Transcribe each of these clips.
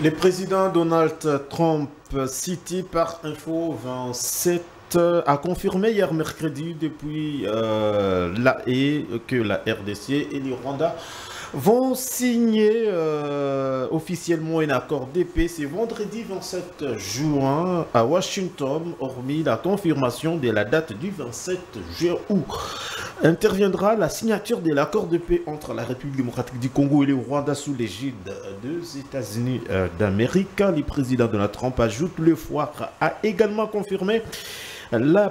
Le président Donald Trump, cité par Info 27, a confirmé hier mercredi depuis la Haye que la RDC et le Rwanda vont signer officiellement un accord de paix ce vendredi 27 juin à Washington, hormis la confirmation de la date du 27 juin où interviendra la signature de l'accord de paix entre la République démocratique du Congo et le Rwanda sous l'égide des États-Unis d'Amérique. Le président Donald Trump ajoute le foire a également confirmé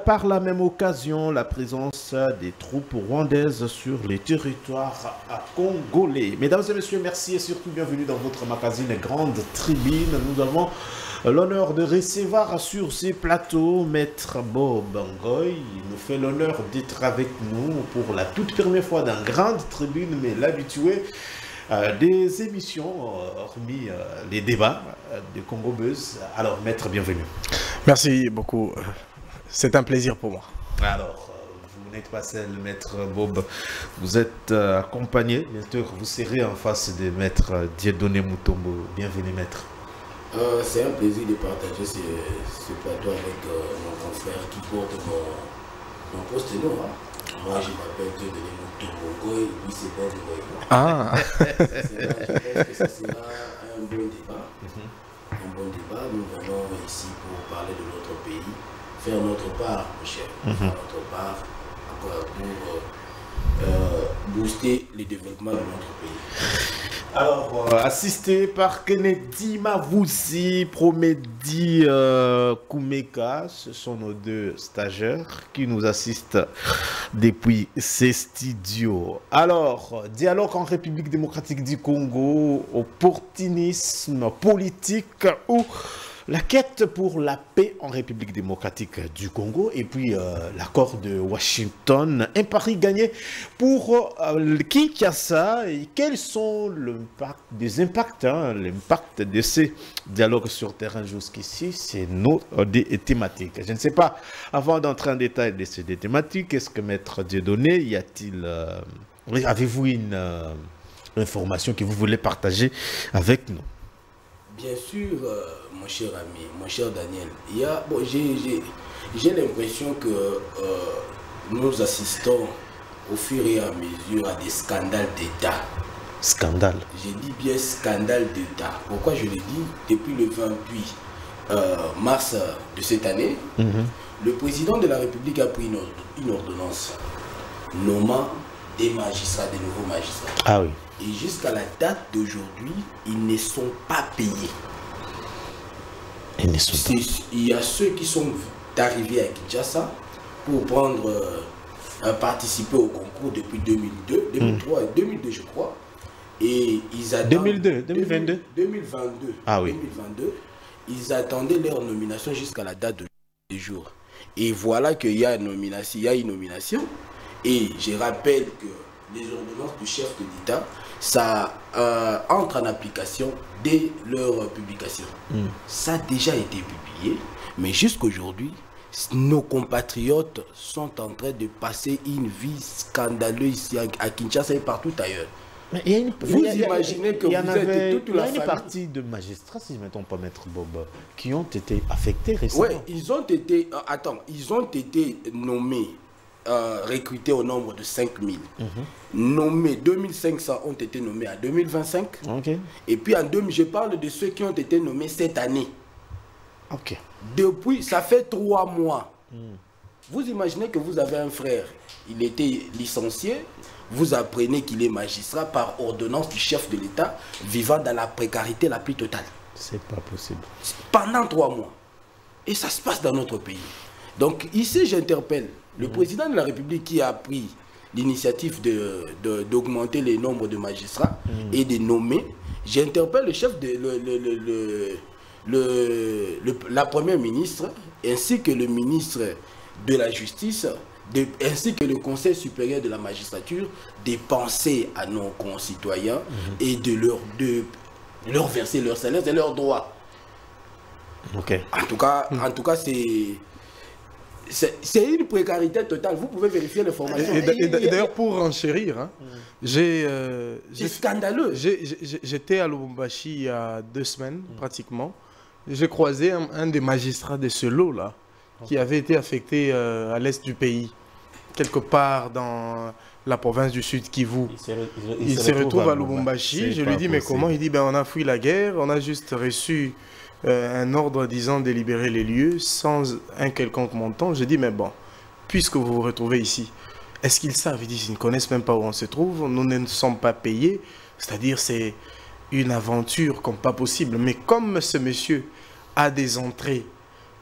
par la même occasion la présence des troupes rwandaises sur les territoires congolais. Mesdames et messieurs, merci et surtout bienvenue dans votre magazine Grande Tribune. Nous avons l'honneur de recevoir sur ces plateaux Maître Bob Ngoy. Il nous fait l'honneur d'être avec nous pour la toute première fois dans Grande Tribune, mais l'habitué des émissions, hormis les débats de Congo Buzz. Alors, Maître, bienvenue. Merci beaucoup. C'est un plaisir pour moi. Alors, vous n'êtes pas seul, Maître Bob. Vous êtes accompagné. Bientôt, vous serez en face de Maître Dieudonné Mutombo. Bienvenue, Maître. C'est un plaisir de partager ce plateau avec mon confrère qui porte mon poste de nom. Moi, je m'appelle Dieudonné Mutombo et lui, c'est Bob Ngoy. Ah. Je pense que ça sera un bon débat. Un bon débat. Nous venons ici pour parler de notre pays. Faire notre part, mon cher, faire notre part pour booster le développement de notre pays. Alors, assisté par Kennedy Mavouzi, Promedi Koumeka, ce sont nos deux stagiaires qui nous assistent depuis ces studios. Alors, dialogue en République démocratique du Congo, opportunisme politique ou la quête pour la paix en République démocratique du Congo et puis l'accord de Washington, un pari gagné pour Kinshasa et quels sont l'impact de ces dialogues sur terrain jusqu'ici, c'est nos thématiques. Je ne sais pas, avant d'entrer en détail de ces thématiques, est-ce que Maître Dieudonné, y a-t-il, avez-vous une information que vous voulez partager avec nous? Bien sûr, mon cher ami, mon cher Daniel, j'ai l'impression que nous assistons au fur et à mesure à des scandales d'État. Scandale. J'ai dit bien scandale d'État. Pourquoi je le dis? Depuis le 28 mars de cette année, le président de la République a pris une ordonnance nommant des magistrats, des nouveaux magistrats. Ah oui. Et jusqu'à la date d'aujourd'hui, ils ne sont pas payés. Il y a ceux qui sont arrivés à Kinshasa pour participer au concours depuis 2002, 2003 et 2002 je crois. Et ils attendent 2022. Ah oui. 2022. Ils attendaient leur nomination jusqu'à la date de jour. Et voilà qu'il y a une nomination. Et je rappelle que les ordonnances du chef de l'État, ça entre en application dès leur publication. Ça a déjà été publié, mais jusqu'aujourd'hui, nos compatriotes sont en train de passer une vie scandaleuse ici à Kinshasa et partout ailleurs. Mais vous imaginez que vous êtes toute la famille. Il y a une partie de magistrats, si je ne me trompe pas, Maître Bob, qui ont été affectés récemment. Oui, ils ont été nommés. Recrutés au nombre de 5000. Nommés 2500 ont été nommés en 2025. Et puis je parle de ceux qui ont été nommés cette année. Depuis, ça fait 3 mois. Vous imaginez que vous avez un frère, il était licencié, vous apprenez qu'il est magistrat par ordonnance du chef de l'État, vivant dans la précarité la plus totale. C'est pas possible. Pendant 3 mois. Et ça se passe dans notre pays. Donc ici, j'interpelle le président de la République qui a pris l'initiative d'augmenter le nombre de magistrats et de nommer. J'interpelle le chef la première ministre ainsi que le ministre de la Justice ainsi que le Conseil supérieur de la magistrature de penser à nos concitoyens et de leur verser leur salaire et leurs droits. En tout cas, c'est c'est une précarité totale. Vous pouvez vérifier l'information. Et d'ailleurs, pour renchérir, hein, c'est scandaleux. J'étais à Lubumbashi il y a 2 semaines, pratiquement. J'ai croisé un des magistrats de ce lot-là, qui avait été affecté à l'est du pays, quelque part dans la province du Sud Kivu. Il se retrouve à Lubumbashi. Je lui dis, mais comment? Il dit, ben, on a fui la guerre, on a juste reçu un ordre disant de libérer les lieux sans un quelconque montant. Je dis, mais bon, puisque vous vous retrouvez ici, est-ce qu'ils savent? Ils disent, ils ne connaissent même pas où on se trouve, nous ne sommes pas payés, c'est-à-dire c'est une aventure comme pas possible. Mais comme ce monsieur a des entrées,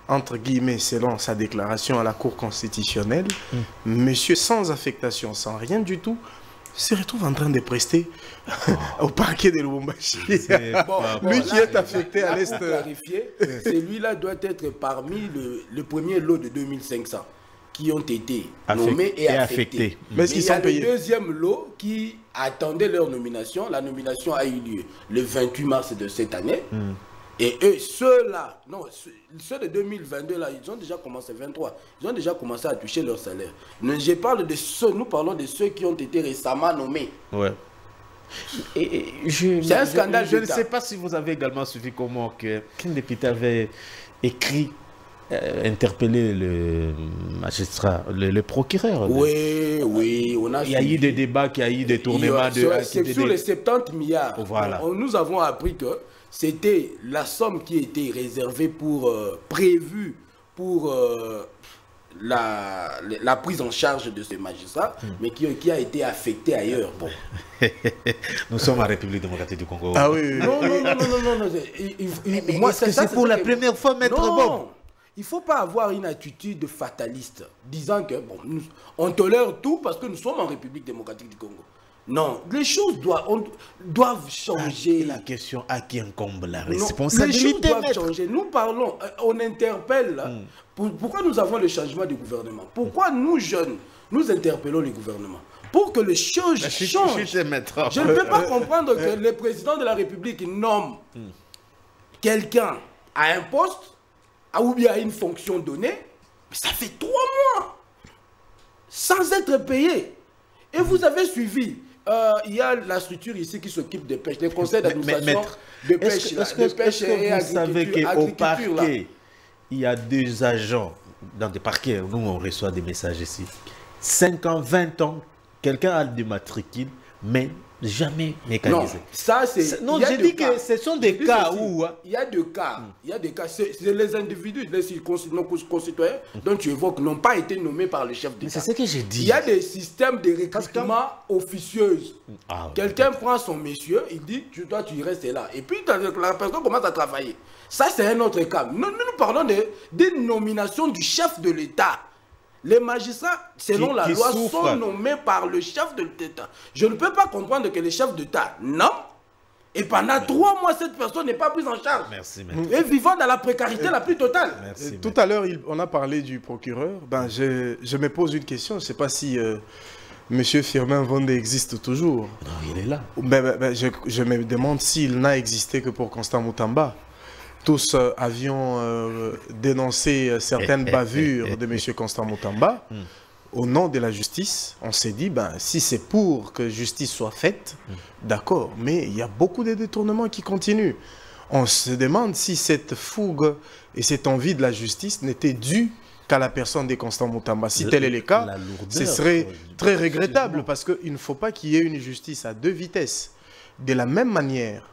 entre guillemets, selon sa déclaration à la Cour constitutionnelle, monsieur sans affectation, sans rien du tout, se retrouve en train de prester au parquet de Lubumbashi. Lui qui est affecté à l'Est. Celui-là doit être parmi le premier lot de 2500 qui ont été nommés et affectés. Mais il y a le deuxième lot qui attendait leur nomination. La nomination a eu lieu le 28 mars de cette année. Et eux, ceux-là, non, ceux de 2022, là, ils ont déjà commencé, 23, ils ont déjà commencé à toucher leur salaire. Je parle de ceux, nous parlons de ceux qui ont été récemment nommés. Ouais. C'est un scandale. Je ne sais pas si vous avez également suivi comment qu'un député avait écrit, interpellé le magistrat, le procureur. Oui, oui, on a il y a eu des débats, il y a eu des tournements. C'est sur les 70 milliards. Voilà. Nous avons appris que c'était la somme qui était réservée pour, prévue pour la prise en charge de ces magistrats, mais qui a été affectée ailleurs. Bon. Nous sommes en République démocratique du Congo. Ah oui. Non. Moi, c'est pour la première fois, maître Bob. Il ne faut pas avoir une attitude fataliste, disant que bon, on tolère tout parce que nous sommes en République démocratique du Congo. Non, les choses doivent changer. La question à qui incombe la responsabilité. Les choses doivent changer. Nous parlons, on interpelle. Là, pourquoi nous avons le changement du gouvernement? Pourquoi nous, jeunes, nous interpellons le gouvernement? Pour que les choses changent. Je ne peux pas comprendre que le président de la République nomme quelqu'un à un poste ou bien à une fonction donnée, mais ça fait 3 mois sans être payé. Et vous avez suivi. Il y a la structure ici qui s'occupe de pêche, les conseils d'administration de pêche. Est-ce que vous savez qu'au parquet, il y a 2 agents dans des parquets, nous on reçoit des messages ici, 5 ans, 20 ans, quelqu'un a des matricules, mais jamais mécanisé. Non, ça c'est... Non, j'ai dit que ce sont des cas où... Il y a 2 cas. Il y a des cas. C'est les individus, nos concitoyens dont tu évoques, n'ont pas été nommés par le chef d'État. C'est ce que j'ai dit. Il y a des systèmes de recrutement officieux. Quelqu'un prend son monsieur, il dit, toi tu restes là. Et puis la personne commence à travailler. Ça c'est un autre cas. Nous parlons des nominations du chef de l'État. Les magistrats, selon la loi, sont nommés par le chef de l'État. Je ne peux pas comprendre que le chef d'État nomme et pendant 3 mois, cette personne n'est pas prise en charge. Merci, et vivant dans la précarité la plus totale. Merci, tout à l'heure, on a parlé du procureur. Ben, je me pose une question. Je ne sais pas si M. Firmin Vondé existe toujours. Non, il est là. Je me demande s'il n'a existé que pour Constant Moutamba. Tous avions dénoncé certaines bavures de M. Constant Moutamba. Au nom de la justice, on s'est dit, ben, si c'est pour que justice soit faite, d'accord, mais il y a beaucoup de détournements qui continuent. On se demande si cette fougue et cette envie de la justice n'était due qu'à la personne de Constant Moutamba. Si tel est le cas, ce serait très regrettable parce qu'il ne faut pas qu'il y ait une justice à 2 vitesses. De la même manière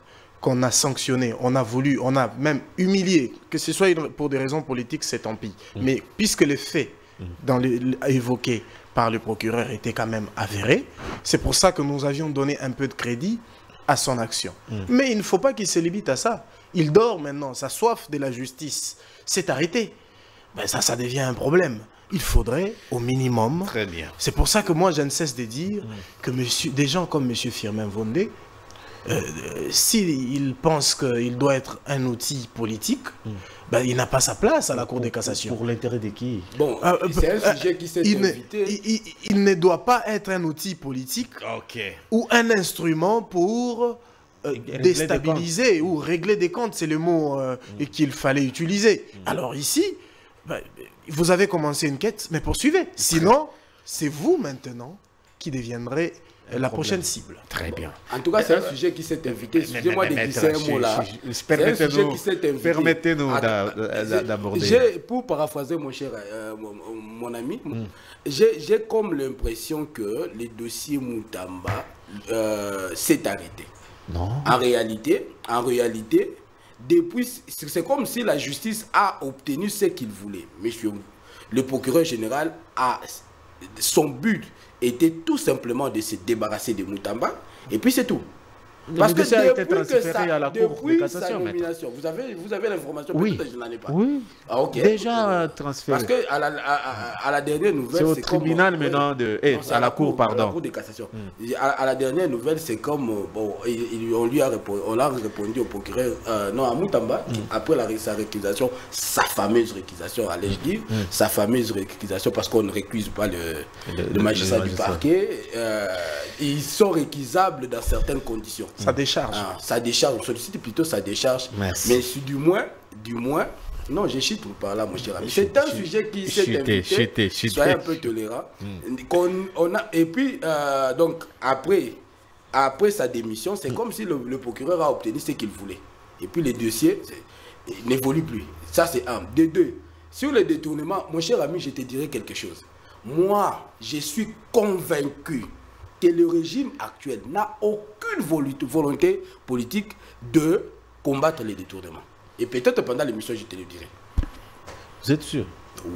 qu'on a sanctionné, on a voulu, on a même humilié, que ce soit pour des raisons politiques, c'est tant pis. Mais puisque les faits évoqués par le procureur étaient quand même avérés, c'est pour ça que nous avions donné un peu de crédit à son action. Mais il ne faut pas qu'il se limite à ça. Il dort maintenant, sa soif de la justice s'est arrêtée. Ben ça devient un problème. Il faudrait au minimum... Très bien. C'est pour ça que moi je ne cesse de dire que des gens comme M. Firmin Vondé, s'il pense qu'il doit être un outil politique, ben, il n'a pas sa place à la Cour de cassation. Pour l'intérêt de qui? Bon, c'est un sujet qui s'est invité. Il ne doit pas être un outil politique ou un instrument pour déstabiliser ou régler des comptes. C'est le mot qu'il fallait utiliser. Alors ici, vous avez commencé une quête, mais poursuivez. Sinon, c'est vous maintenant qui deviendrez la prochaine cible. Très bien. En tout cas, c'est un sujet qui s'est invité. Excusez-moi de glisser un mot là. C'est un sujet qui s'est invité. Permettez-nous d'aborder. Pour paraphraser mon cher mon ami, j'ai comme l'impression que le dossier Moutamba s'est arrêté. Non. En réalité, depuis, c'est comme si la justice a obtenu ce qu'il voulait. Monsieur le procureur général son but était tout simplement de se débarrasser de Moutamba, et puis c'est tout. Parce que depuis sa nomination, vous avez l'information, oui. peut-être que je n'en ai pas. Oui. Ah, okay. Déjà transféré. Parce que à la dernière nouvelle, c'est au tribunal maintenant à la cour, pardon. À la cour de cassation. À la dernière nouvelle, c'est comme on a répondu au procureur, non, à Moutamba, après sa réquisition, sa fameuse réquisition, allais-je dire, sa fameuse réquisition, parce qu'on ne récuse pas le magistrat du parquet, ils sont réquisables dans certaines conditions. Ça décharge. Ça décharge, on sollicite plutôt sa décharge. Merci. Mais si du moins, non, je chute par là, mon cher ami. C'est un sujet qui s'est invité. Soyez un peu tolérant. Et puis, donc, après sa démission, c'est comme si le procureur a obtenu ce qu'il voulait. Et puis, le dossier n'évolue plus. Ça, c'est un. De deux, sur le détournement, mon cher ami, je te dirais quelque chose. Moi, je suis convaincu que le régime actuel n'a aucune volonté politique de combattre les détournements. Et peut-être pendant l'émission, je te le dirai. Vous êtes sûr?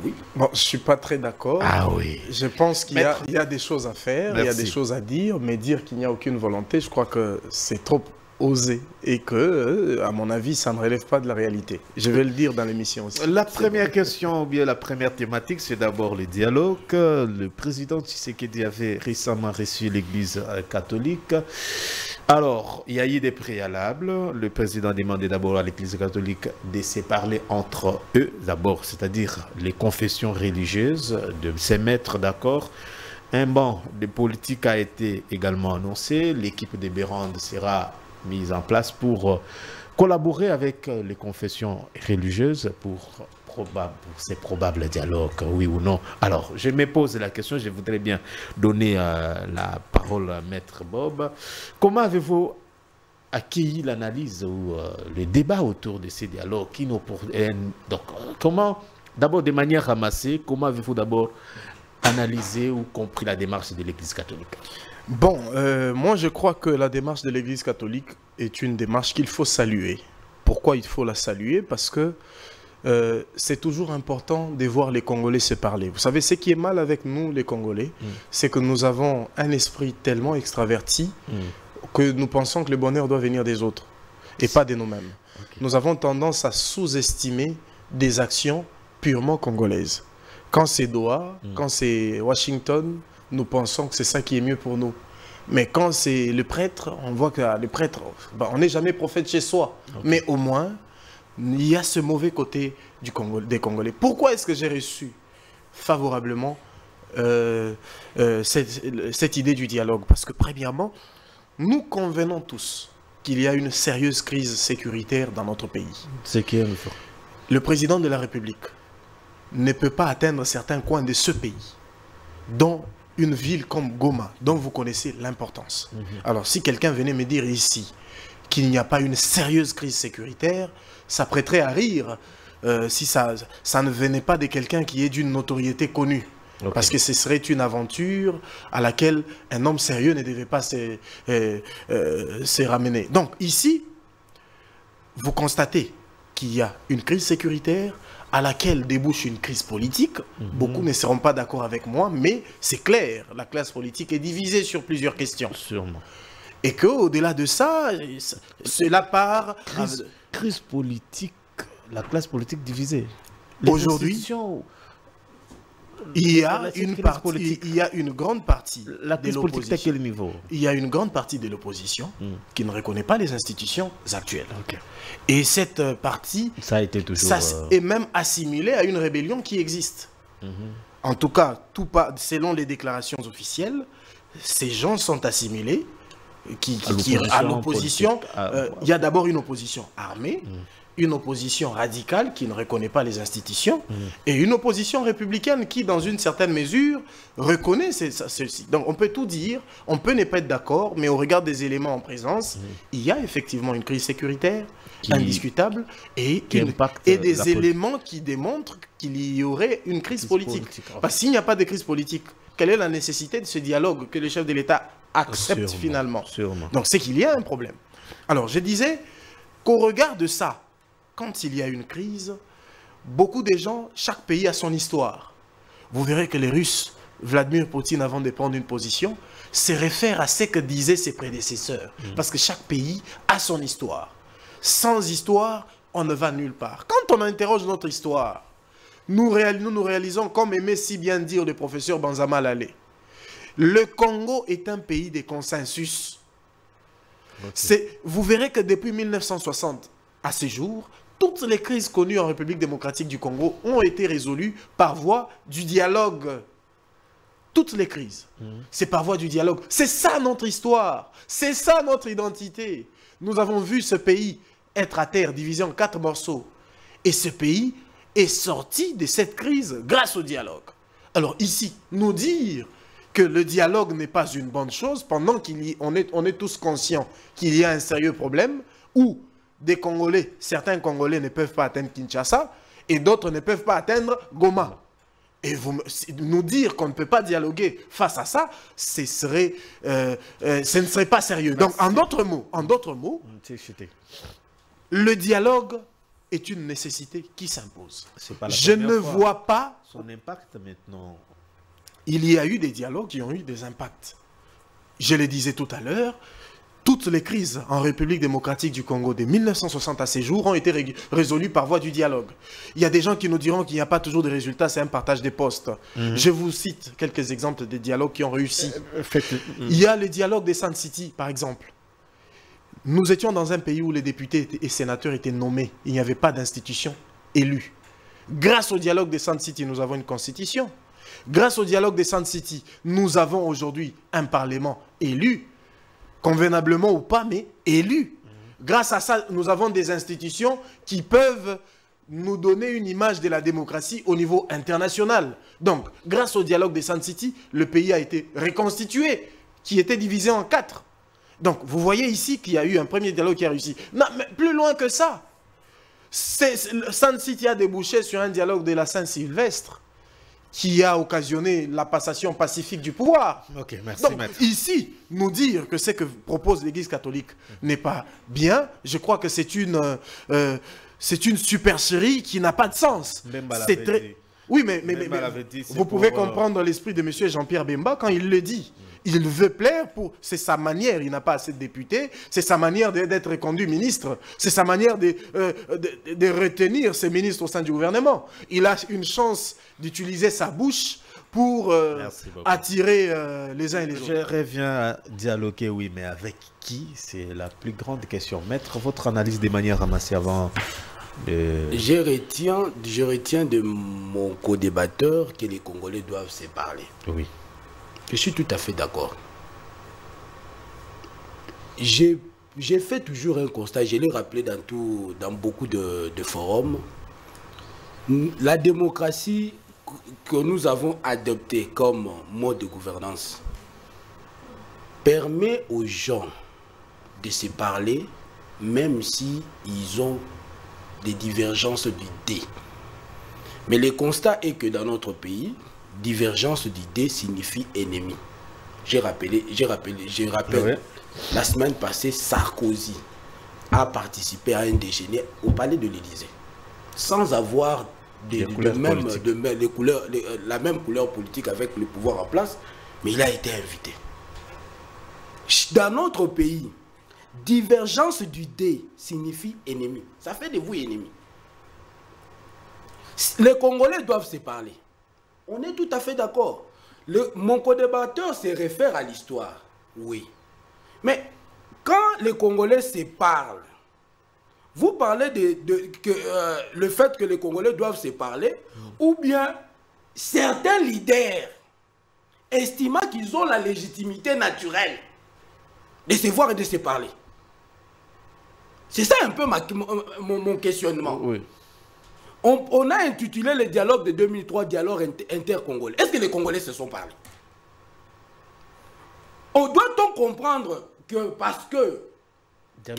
Oui. Bon, je ne suis pas très d'accord. Ah oui. Je pense qu'il y a des choses à faire, il y a des choses à dire, mais dire qu'il n'y a aucune volonté, je crois que c'est trop osé et que, à mon avis, ça ne relève pas de la réalité. Je vais le dire dans l'émission aussi. La première question, ou bien la première thématique, c'est d'abord le dialogue. Le président Tshisekedi avait récemment reçu l'Église catholique. Alors, il y a eu des préalables. Le président demandait d'abord à l'Église catholique de se parler entre eux, d'abord, c'est-à-dire les confessions religieuses, de se mettre d'accord. Un banc de politique a été également annoncé. L'équipe de Bérande sera mise en place pour collaborer avec les confessions religieuses pour ces probables dialogues, oui ou non. Alors, je me pose la question, je voudrais bien donner la parole à Maître Bob. Comment avez-vous accueilli l'analyse ou le débat autour de ces dialogues donc, comment, d'abord de manière ramassée, comment avez-vous d'abord analysé ou compris la démarche de l'Église catholique? Bon, moi je crois que la démarche de l'Église catholique est une démarche qu'il faut saluer. Pourquoi il faut la saluer? Parce que c'est toujours important de voir les Congolais se parler. Vous savez, ce qui est mal avec nous, les Congolais, c'est que nous avons un esprit tellement extraverti que nous pensons que le bonheur doit venir des autres et pas de nous-mêmes. Okay. Nous avons tendance à sous-estimer des actions purement congolaises. Quand c'est Doha, quand c'est Washington, nous pensons que c'est ça qui est mieux pour nous. Mais quand c'est le prêtre, on voit que le prêtre, on n'est jamais prophète chez soi. Okay. Mais au moins, il y a ce mauvais côté des Congolais. Pourquoi est-ce que j'ai reçu favorablement cette idée du dialogue? Parce que premièrement, nous convenons tous qu'il y a une sérieuse crise sécuritaire dans notre pays. C'est qui le président de la République ne peut pas atteindre certains coins de ce pays, dont une ville comme Goma, dont vous connaissez l'importance. Alors, si quelqu'un venait me dire ici qu'il n'y a pas une sérieuse crise sécuritaire, ça prêterait à rire si ça ne venait pas de quelqu'un qui est d'une notoriété connue. Okay. Parce que ce serait une aventure à laquelle un homme sérieux ne devait pas se ramener. Donc, ici, vous constatez qu'il y a une crise sécuritaire à laquelle débouche une crise politique. Beaucoup ne seront pas d'accord avec moi, mais c'est clair, la classe politique est divisée sur plusieurs questions. Sûrement. Et qu'au-delà de ça, cela part... Crise politique, la classe politique divisée. Aujourd'hui, il y a une grande partie la crise politique à quel niveau? Il y a une grande partie de l'opposition qui ne reconnaît pas les institutions actuelles. Okay. Et cette partie ça a été toujours, est même assimilée à une rébellion qui existe. En tout cas, selon les déclarations officielles, ces gens sont assimilés à l'opposition. Il y a d'abord une opposition armée une opposition radicale qui ne reconnaît pas les institutions et une opposition républicaine qui, dans une certaine mesure, reconnaît ceci. Donc on peut tout dire, on peut ne pas être d'accord, mais au regard des éléments en présence, il y a effectivement une crise sécuritaire indiscutable et des éléments qui démontrent qu'il y aurait une crise politique. Parce que s'il n'y a pas de crise politique, quelle est la nécessité de ce dialogue que les chefs de l'État acceptent finalement? Donc c'est qu'il y a un problème. Alors je disais qu'au regard de ça, quand il y a une crise, beaucoup de gens, chaque pays a son histoire. Vous verrez que les Russes, Vladimir Poutine, avant de prendre une position, se réfèrent à ce que disaient ses prédécesseurs. Parce que chaque pays a son histoire. Sans histoire, on ne va nulle part. Quand on interroge notre histoire, nous réalisons, comme aimait si bien dire le professeur Banzama Lalé, le Congo est un pays de consensus. Vous verrez que depuis 1960 à ce jour, toutes les crises connues en République démocratique du Congo ont été résolues par voie du dialogue. Toutes les crises, c'est par voie du dialogue. C'est ça notre histoire, c'est ça notre identité. Nous avons vu ce pays être à terre, divisé en 4 morceaux. Et ce pays est sorti de cette crise grâce au dialogue. Alors ici, nous dire que le dialogue n'est pas une bonne chose, pendant qu'on est tous conscients qu'il y a un sérieux problème, où des Congolais, certains Congolais ne peuvent pas atteindre Kinshasa, et d'autres ne peuvent pas atteindre Goma. Et nous dire qu'on ne peut pas dialoguer face à ça, ce ne serait pas sérieux. Donc, en d'autres mots, le dialogue est une nécessité qui s'impose. Je ne vois pas son impact maintenant. Il y a eu des dialogues qui ont eu des impacts. Je le disais tout à l'heure, toutes les crises en République démocratique du Congo de 1960 à ces jours ont été résolues par voie du dialogue. Il y a des gens qui nous diront qu'il n'y a pas toujours de résultats, c'est un partage des postes. Je vous cite quelques exemples de dialogues qui ont réussi. Il y a le dialogue des Sun City, par exemple. Nous étions dans un pays où les députés et sénateurs étaient nommés. Il n'y avait pas d'institution élue. Grâce au dialogue des Sun City, nous avons une constitution. Grâce au dialogue des Sun City, nous avons aujourd'hui un parlement élu, convenablement ou pas, mais élu. Grâce à ça, nous avons des institutions qui peuvent nous donner une image de la démocratie au niveau international. Donc, grâce au dialogue des Sun City, le pays a été reconstitué, qui était divisé en 4. Donc, vous voyez ici qu'il y a eu un premier dialogue qui a réussi. Non, mais plus loin que ça. Sun City a débouché sur un dialogue de la Saint-Sylvestre qui a occasionné la passation pacifique du pouvoir. Ok, merci, donc, maître. ici, nous dire que ce que propose l'Église catholique n'est pas bien, je crois que c'est une supercherie qui n'a pas de sens. C'est très... Oui, mais vous pouvez comprendre l'esprit de M. Jean-Pierre Bemba quand il le dit. Il veut plaire c'est sa manière, il n'a pas assez de députés, c'est sa manière d'être conduit ministre, c'est sa manière de retenir ses ministres au sein du gouvernement. Il a une chance d'utiliser sa bouche pour attirer les uns et les autres. Je reviens à dialoguer, oui, mais avec qui? C'est la plus grande question. Maître, votre analyse des manières ramassées avant... Je retiens de mon co-débatteur que les Congolais doivent se parler. Oui. Je suis tout à fait d'accord. J'ai fait toujours un constat, je l'ai rappelé dans beaucoup de forums. La démocratie que nous avons adoptée comme mode de gouvernance permet aux gens de se parler même si ils ont des divergences d'idées. Mais le constat est que dans notre pays, divergence d'idées signifie ennemi. Je rappelle, la semaine passée, Sarkozy a participé à un déjeuner au palais de l'Élysée, sans avoir la même couleur politique avec le pouvoir en place, mais il a été invité. Dans notre pays, divergence d'idées signifie ennemi. Ça fait de vous ennemi. Les Congolais doivent se parler. On est tout à fait d'accord. Mon co-débatteur se réfère à l'histoire. Oui. Mais quand les Congolais se parlent, vous parlez le fait que les Congolais doivent se parler, ou bien certains leaders estimant qu'ils ont la légitimité naturelle de se voir et de se parler. C'est ça un peu mon questionnement. Oui. On a intitulé le dialogue de 2003 dialogue intercongolais. Est-ce que les Congolais se sont parlé? On doit-on comprendre que parce que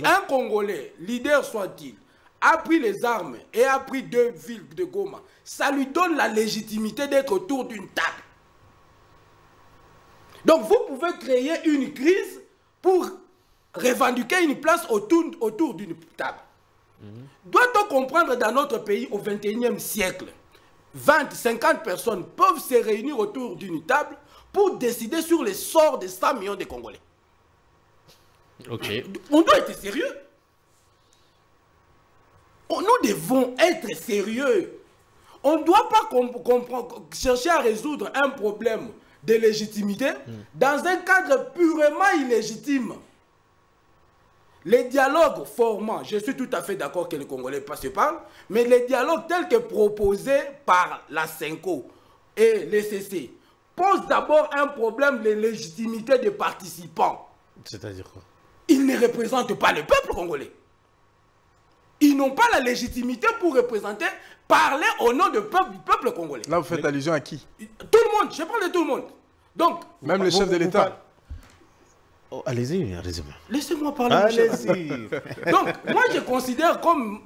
un Congolais, leader soit-il, a pris les armes et a pris 2 villes de Goma, ça lui donne la légitimité d'être autour d'une table. Donc vous pouvez créer une crise pour revendiquer une place autour d'une table. Doit-on comprendre dans notre pays au XXIe siècle, 20, 50 personnes peuvent se réunir autour d'une table pour décider sur les sorts de 100 millions de Congolais? Ok. On doit être sérieux. Nous devons être sérieux. On ne doit pas chercher à résoudre un problème de légitimité dans un cadre purement illégitime. Les dialogues formants, je suis tout à fait d'accord que les Congolais se parlent, mais les dialogues tels que proposés par la CENCO et les CC posent d'abord un problème de légitimité des participants. C'est-à-dire quoi? Ils ne représentent pas le peuple congolais. Ils n'ont pas la légitimité pour représenter, parler au nom du peuple congolais. Là, vous faites allusion à qui? Tout le monde, je parle de tout le monde. Donc, même le chef de l'État. Oh, allez-y, allez-y. Laissez-moi parler. Allez-y. Donc, moi, je considère comme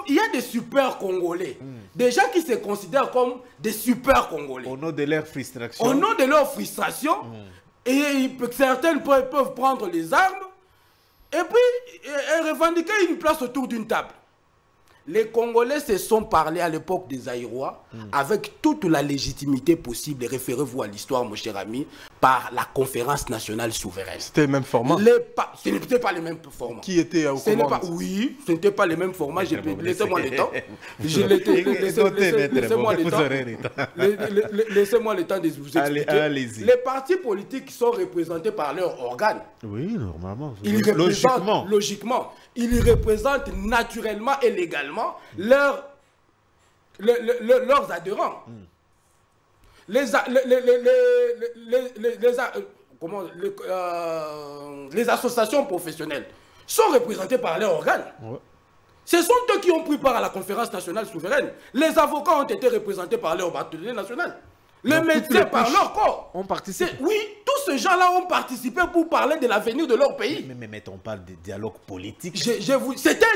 il y a des super Congolais. Des gens qui se considèrent comme des super Congolais. Au nom de leur frustration. Au nom de leur frustration. Et certains peuvent prendre les armes et puis revendiquer une place autour d'une table. Les Congolais se sont parlés à l'époque des Aïrois avec toute la légitimité possible, et référez-vous à l'histoire, mon cher ami, par la conférence nationale souveraine. C'était le même format? Ce n'était pas les mêmes formats. Qui était au commande? Oui, ce n'était pas les mêmes formats. Laissez-moi le temps. Laissez-moi le temps. Laissez-moi le temps de vous expliquer. Les partis politiques sont représentés par leurs organes. Oui, normalement. Logiquement. Ils représentent naturellement et légalement leurs adhérents. Les associations professionnelles sont représentées par leurs organes. Ouais. Ce sont eux qui ont pris part à la conférence nationale souveraine. Les avocats ont été représentés par leur partenaire national. Les médecins par leur corps. On participe. Oui, tous ces gens-là ont participé pour parler de l'avenir de leur pays. Mais on parle de dialogue politique. C'était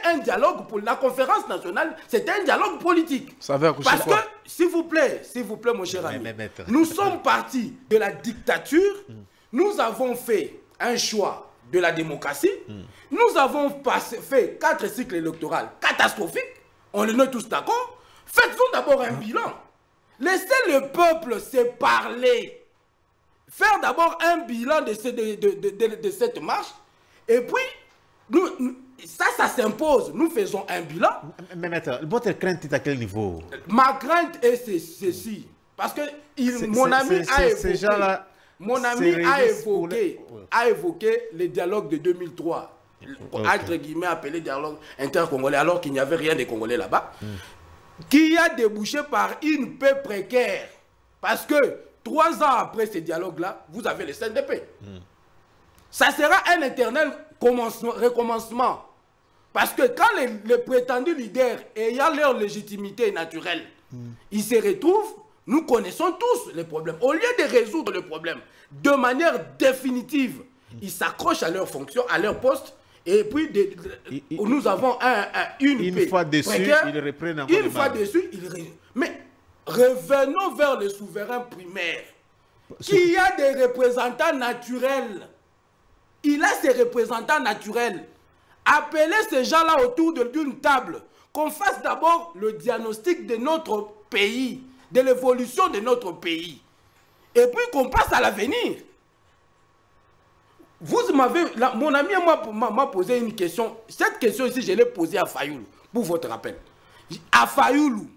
un dialogue pour la conférence nationale, c'était un dialogue politique. Ça veut accoucher parce quoi? Que, s'il vous plaît, mon cher ami, nous sommes partis de la dictature, nous avons fait un choix de la démocratie, nous avons fait 4 cycles électoraux catastrophiques, on est tous d'accord. Faisons d'abord un bilan. Laissez le peuple se parler. Faire d'abord un bilan de cette marche. Et puis, ça s'impose. Nous faisons un bilan. Mais maître, votre crainte est à quel niveau? Ma crainte est ceci. Parce que mon ami a évoqué les dialogues de 2003. Entre guillemets appelé dialogue intercongolais, alors qu'il n'y avait rien de Congolais là-bas. Qui a débouché par une paix précaire. Parce que 3 ans après ce dialogue-là, vous avez le CNDP. Ça sera un éternel recommencement. Parce que quand les prétendus leaders ayant leur légitimité naturelle, ils se retrouvent, nous connaissons tous les problèmes. Au lieu de résoudre le problème de manière définitive, ils s'accrochent à leur fonction, à leur poste. Et puis, nous avune paix fois dessus, précaire. Ils reprennent encore. Une fois dessus, mais revenons vers le souverain primaire, qui a des représentants naturels. Il a ses représentants naturels. Appelez ces gens-là autour d'une table, qu'on fasse d'abord le diagnostic de notre pays, de l'évolution de notre pays, et puis qu'on passe à l'avenir. Mon ami m'a posé une question. Cette question ici, je l'ai posée à Fayoulou, pour votre rappel. À Fayoulou,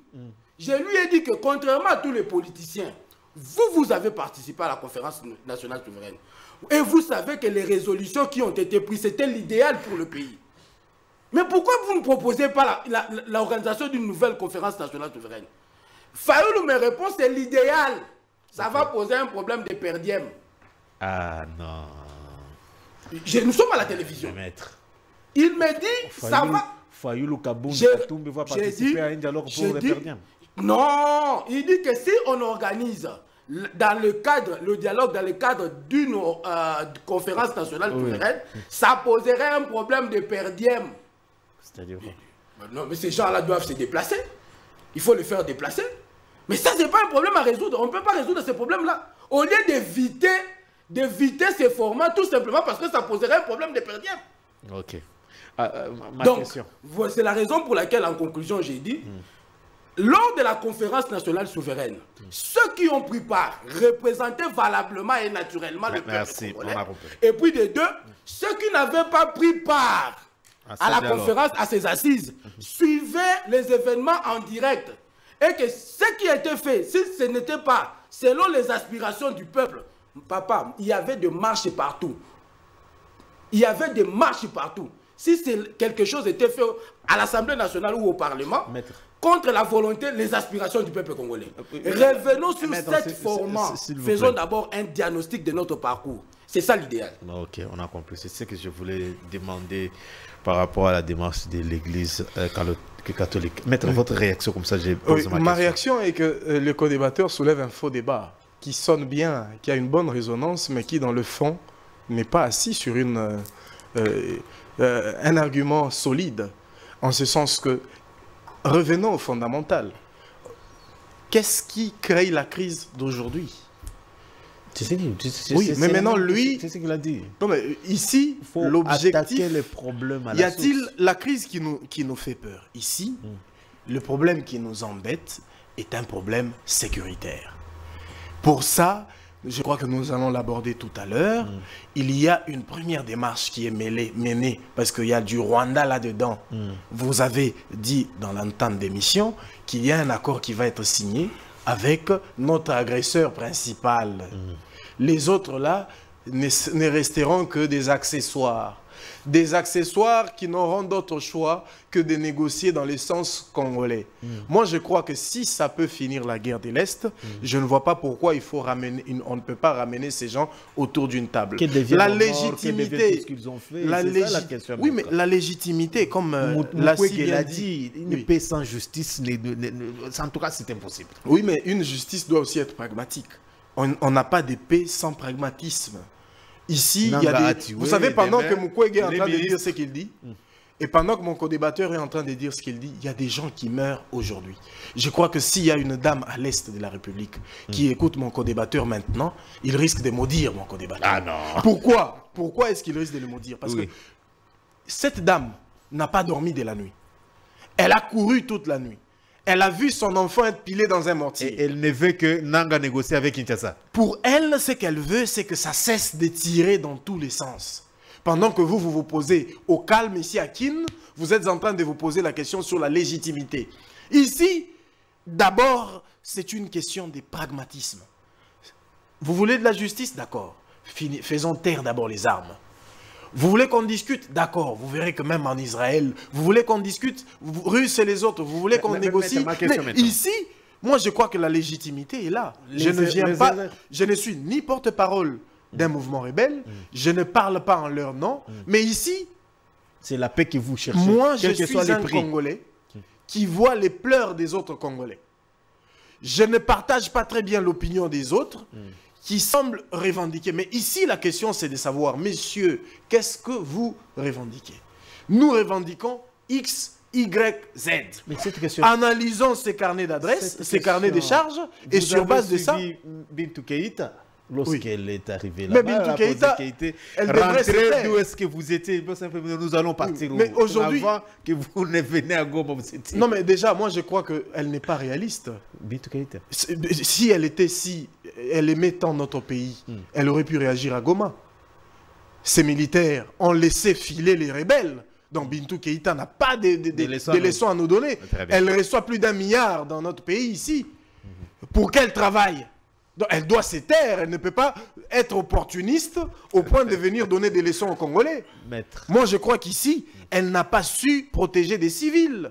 je lui ai dit que contrairement à tous les politiciens, vous avez participé à la conférence nationale souveraine. Et vous savez que les résolutions qui ont été prises, c'était l'idéal pour le pays. Mais pourquoi vous ne proposez pas l'organisation d'une nouvelle conférence nationale souveraine? Fayoulou me répond, c'est l'idéal. Ça va poser un problème de per diem. Ah non. Nous sommes à la télévision. Maître. Il me dit, ça va. Fayulu Kaboun J'ai Katumbi va participer à un dialogue pour le Perdiem. Non, il dit que si on organise dans le cadre, le dialogue dans le cadre d'une conférence nationale souveraine, ça poserait un problème de Perdiem. C'est-à-dire quoi? Non, mais ces gens-là doivent se déplacer. Il faut les faire déplacer. Mais ça, c'est pas un problème à résoudre. On ne peut pas résoudre ces problèmes-là. Au lieu d'éviter ces formats, tout simplement parce que ça poserait un problème de Perdiem. Ok. Donc, c'est la raison pour laquelle, en conclusion, j'ai dit, lors de la conférence nationale souveraine, ceux qui ont pris part représentaient valablement et naturellement le peuple congolais. Et puis de deux, ceux qui n'avaient pas pris part à la conférence, à ces assises, suivaient les événements en direct. Et que ce qui était fait, si ce n'était pas selon les aspirations du peuple, papa, il y avait des marches partout. Il y avait des marches partout. Si quelque chose était fait à l'Assemblée nationale ou au Parlement, contre la volonté, les aspirations du peuple congolais. Revenons sur cette format. Faisons d'abord un diagnostic de notre parcours. C'est ça l'idéal. Ok, on a compris. C'est ce que je voulais demander par rapport à la démarche de l'Église catholique. Maître, votre réaction comme ça, j'ai posé ma question. Ma réaction est que le co-débatteur soulève un faux débat qui sonne bien, qui a une bonne résonance, mais qui, dans le fond, n'est pas assis sur un argument solide, en ce sens que, revenons au fondamental, qu'est-ce qui crée la crise d'aujourd'hui? Oui, mais maintenant, lui... C'est ce qu'il a dit. Non, mais ici, l'objectif... les problèmes à y a-t-il la crise qui nous fait peur? Ici, le problème qui nous embête est un problème sécuritaire. Pour ça, je crois que nous allons l'aborder tout à l'heure, il y a une première démarche qui est menée, parce qu'il y a du Rwanda là-dedans. Vous avez dit dans l'entente d'émission qu'il y a un accord qui va être signé avec notre agresseur principal. Les autres là ne resteront que des accessoires. Des accessoires qui n'auront d'autre choix que de négocier dans le sens congolais. Moi, je crois que si ça peut finir la guerre de l'Est, je ne vois pas pourquoi on ne peut pas ramener ces gens autour d'une table. La légitimité, oui, mais la légitimité, comme l'a dit, une paix sans justice, en tout cas, c'est impossible. Oui, mais une justice doit aussi être pragmatique. On n'a pas de paix sans pragmatisme. Ici, il y a des... Vous savez, pendant que Mukwege est en train de dire ce qu'il dit, et pendant que mon co-débatteur est en train de dire ce qu'il dit, il y a des gens qui meurent aujourd'hui. Je crois que s'il y a une dame à l'est de la République qui écoute mon co-débatteur maintenant, il risque de maudire mon co-débatteur. Ah non. Pourquoi? Pourquoi est-ce qu'il risque de le maudire? Parce que cette dame n'a pas dormi de la nuit. Elle a couru toute la nuit. Elle a vu son enfant être pilé dans un mortier. Et elle ne veut que Nanga négocier avec Kinshasa. Pour elle, ce qu'elle veut, c'est que ça cesse de tirer dans tous les sens. Pendant que vous posez au calme ici à Kin, vous êtes en train de vous poser la question sur la légitimité. Ici, d'abord, c'est une question de pragmatisme. Vous voulez de la justice? D'accord. Faisons taire d'abord les armes. Vous voulez qu'on discute? D'accord. Vous verrez que même en Israël, vous voulez qu'on discute? Russes et les autres, vous voulez qu'on négocie? Mais ici, moi je crois que la légitimité est là. Je ne suis ni porte-parole d'un mouvement rebelle, je ne parle pas en leur nom, mais ici, c'est la paix que vous cherchez. Moi, je suis un Congolais qui voit les pleurs des autres Congolais. Je ne partage pas très bien l'opinion des autres, qui semblent revendiquer. Mais ici, la question, c'est de savoir, messieurs, qu'est-ce que vous revendiquez? Nous revendiquons X, Y, Z. Mais cette question... Analysons ces carnets d'adresses, ces carnets de charges, et sur base de ça... Bintou Keïta, lorsqu'elle est arrivée là-bas, mais Bintou Keïta, elle devrait se taire. D'où est-ce que vous étiez? Nous allons partir. Mais aujourd'hui, avant que vous ne venez à Goma, vous étiez... Non, mais déjà, moi, je crois qu'elle n'est pas réaliste. Bintou Keïta. Si elle aimait tant notre pays, elle aurait pu réagir à Goma. Ces militaires ont laissé filer les rebelles. Donc Bintou Keïta n'a pas de leçons à nous donner. Elle reçoit plus d'1 milliard dans notre pays ici. Pour qu'elle travaille? Donc, elle doit se taire, elle ne peut pas être opportuniste au point de venir donner des leçons aux Congolais. Moi, je crois qu'ici, elle n'a pas su protéger des civils.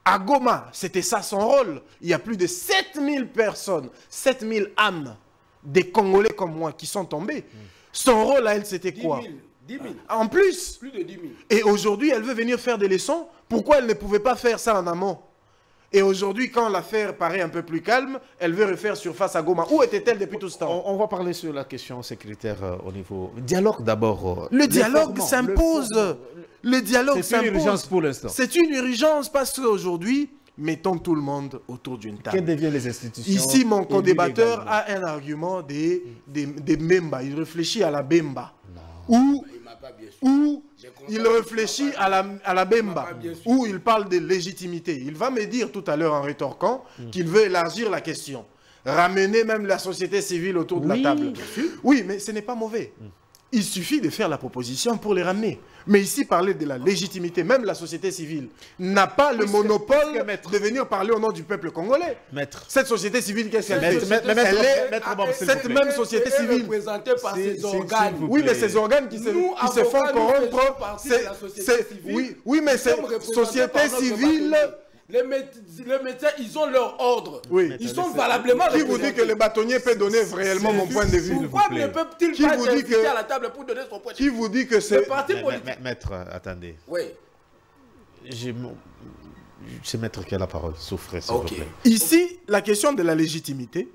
À Goma, c'était ça son rôle. Il y a plus de 7000 personnes, 7000 âmes des Congolais comme moi qui sont tombées. Son rôle à elle, c'était quoi? 10 000. En plus. Plus de 10 000. Et aujourd'hui, elle veut venir faire des leçons. Pourquoi elle ne pouvait pas faire ça en amont? Et aujourd'hui, quand l'affaire paraît un peu plus calme, elle veut refaire surface à Goma. Où était-elle depuis tout ce temps? On va parler sur la question sécuritaire au niveau... Dialogue d'abord. Le dialogue s'impose. Le dialogue c'est une urgence pour l'instant. C'est une urgence parce qu'aujourd'hui, mettons tout le monde autour d'une table. Quelles deviennent les institutions? Ici, mon co-débatteur a un argument des Bemba. Il réfléchit à la Bemba. Ou il réfléchit à la Bemba, où il parle de légitimité. Il va me dire tout à l'heure en rétorquant qu'il veut élargir la question. Ramener même la société civile autour de la table. Oui, mais ce n'est pas mauvais. Il suffit de faire la proposition pour les ramener. Mais ici, parler de la légitimité, même la société civile n'a pas le monopole de venir parler au nom du peuple congolais. Maître. Cette société civile, qu'est-ce qu'elle fait? Cette même société civile représentée par ses organes. Oui, mais ces organes qui se font corrompre, oui, mais ces sociétés civiles... Les médecins, ils ont leur ordre. Oui. Ils sont valablement... Qui vous dit que le bâtonnier peut donner réellement mon point de vue? Pourquoi ne peut-il pas être invité à la table pour donner son point de vue? Qui vous dit que c'est... Maître, attendez. Oui. C'est maître qui a la parole. Souffrez, s'il vous plaît. Ici, la question de la légitimité,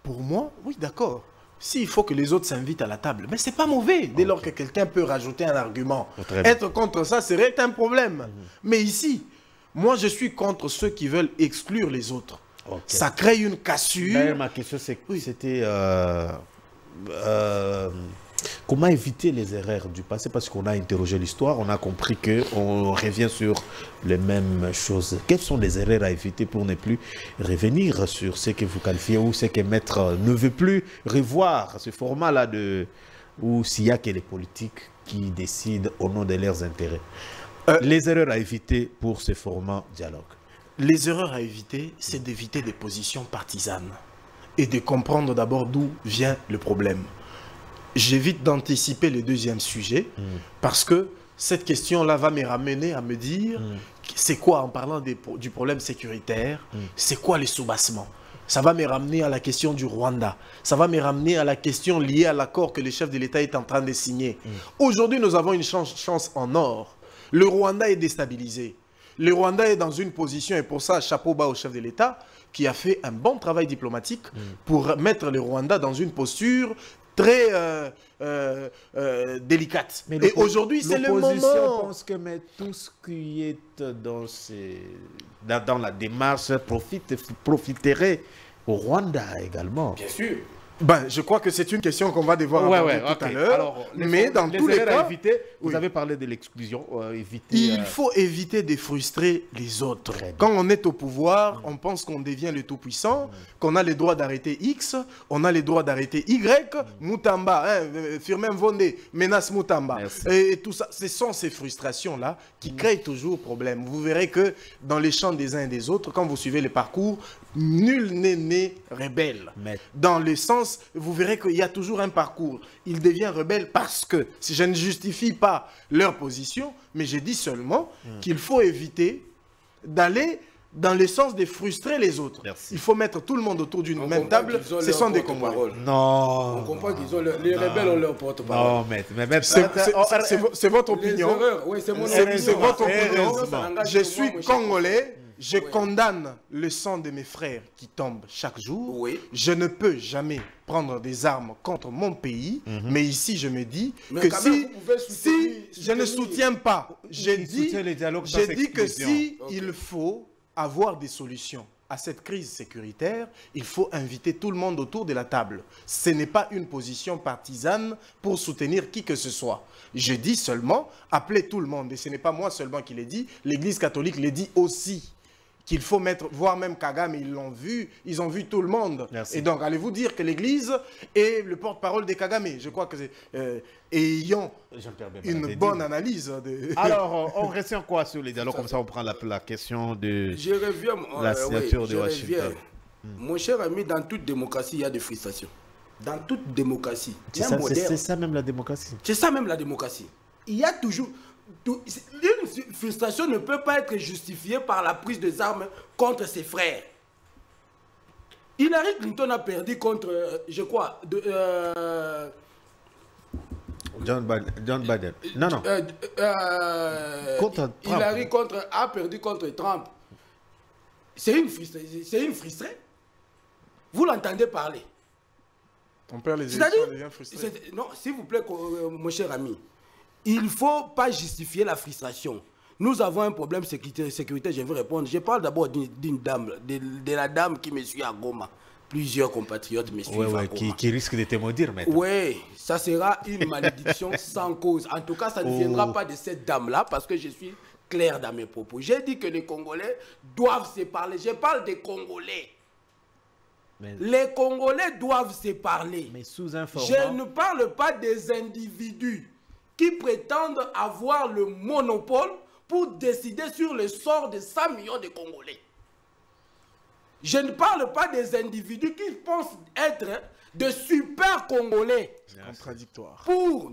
pour moi, oui, d'accord. S'il faut que les autres s'invitent à la table, mais c'est pas mauvais dès lors que quelqu'un peut rajouter un argument. Être contre ça serait un problème. Mais ici... Moi, je suis contre ceux qui veulent exclure les autres. Ça crée une cassure. D'ailleurs, ma question, c'était comment éviter les erreurs du passé? Parce qu'on a interrogé l'histoire, on a compris qu'on revient sur les mêmes choses. Quelles sont les erreurs à éviter pour ne plus revenir sur ce que vous qualifiez ou ce que Maître ne veut plus revoir, ce format-là où s'il n'y a que les politiques qui décident au nom de leurs intérêts? Les erreurs à éviter pour ce format dialogue. Les erreurs à éviter, c'est d'éviter des positions partisanes et de comprendre d'abord d'où vient le problème. J'évite d'anticiper le deuxième sujet parce que cette question-là va me ramener à me dire c'est quoi, en parlant du problème sécuritaire, c'est quoi les soubassements? Ça va me ramener à la question du Rwanda. Ça va me ramener à la question liée à l'accord que le chef de l'État est en train de signer. Aujourd'hui, nous avons une chance en or. Le Rwanda est déstabilisé. Le Rwanda est dans une position, et pour ça, chapeau bas au chef de l'État, qui a fait un bon travail diplomatique pour mettre le Rwanda dans une posture très délicate. Mais et aujourd'hui, c'est le moment. L'opposition pense que tout ce qui est dans la démarche profiterait au Rwanda également. Bien sûr. Ben, je crois que c'est une question qu'on va devoir aborder tout à l'heure. Mais dans tous les cas, vous avez parlé de l'exclusion. Il faut éviter de frustrer les autres. Quand on est au pouvoir, on pense qu'on devient le tout-puissant, qu'on a le droit d'arrêter X, on a le droit d'arrêter Y, Moutamba, Firmin Vondé menace Moutamba. Et tout ça, ce sont ces frustrations-là qui créent toujours problème. Vous verrez que dans les champs des uns et des autres, quand vous suivez les parcours, nul n'est né rebelle. Dans le sens, vous verrez qu'il y a toujours un parcours. Il devient rebelle parce que, si je ne justifie pas leur position, mais je dis seulement qu'il faut éviter d'aller dans le sens de frustrer les autres. Il faut mettre tout le monde autour d'une même table. Ce sont des combats. Non. On comprend qu'ils ont les rebelles ont leur porte-parole. Non, c'est votre opinion. C'est votre opinion. Je suis congolais. Je condamne le sang de mes frères qui tombe chaque jour. Oui. Je ne peux jamais prendre des armes contre mon pays. Mais ici, je me dis que si je ne soutiens pas, je dis que si il faut avoir des solutions à cette crise sécuritaire, il faut inviter tout le monde autour de la table. Ce n'est pas une position partisane pour soutenir qui que ce soit. Je dis seulement, appelez tout le monde. Et ce n'est pas moi seulement qui l'ai dit, l'Église catholique l'est dit aussi. Qu'il faut mettre, voire même Kagame, ils l'ont vu, ils ont vu tout le monde. Merci. Et donc, allez-vous dire que l'Église est le porte-parole des Kagame? Je crois que c'est... ayant une bonne analyse. Alors, on reste en quoi sur les dialogues? Comme ça, on prend la question de la signature de Washington. Mon cher ami, dans toute démocratie, il y a des frustrations. Dans toute démocratie. C'est ça même la démocratie. C'est ça même la démocratie. Il y a toujours... Une frustration ne peut pas être justifiée par la prise des armes contre ses frères. Hillary Clinton a perdu contre, je crois, John Biden. Non, non. Contre Trump. Hillary a perdu contre Trump. C'est une frustrée. Vous l'entendez parler. On perd les élections, on devient frustré. Non, s'il vous plaît, mon cher ami, il ne faut pas justifier la frustration. Nous avons un problème sécurité, je vais répondre. Je parle d'abord d'une dame, de la dame qui me suit à Goma. Plusieurs compatriotes me suivent à Goma. Qui risque de te maudire maintenant. Oui, ça sera une malédiction sans cause. En tout cas, ça ne viendra pas de cette dame-là parce que je suis clair dans mes propos. J'ai dit que les Congolais doivent se parler. Je parle des Congolais. Mais les Congolais doivent se parler. Mais sous un format... Je ne parle pas des individus qui prétendent avoir le monopole pour décider sur le sort de 100 millions de Congolais. Je ne parle pas des individus qui pensent être de super Congolais. C'est contradictoire.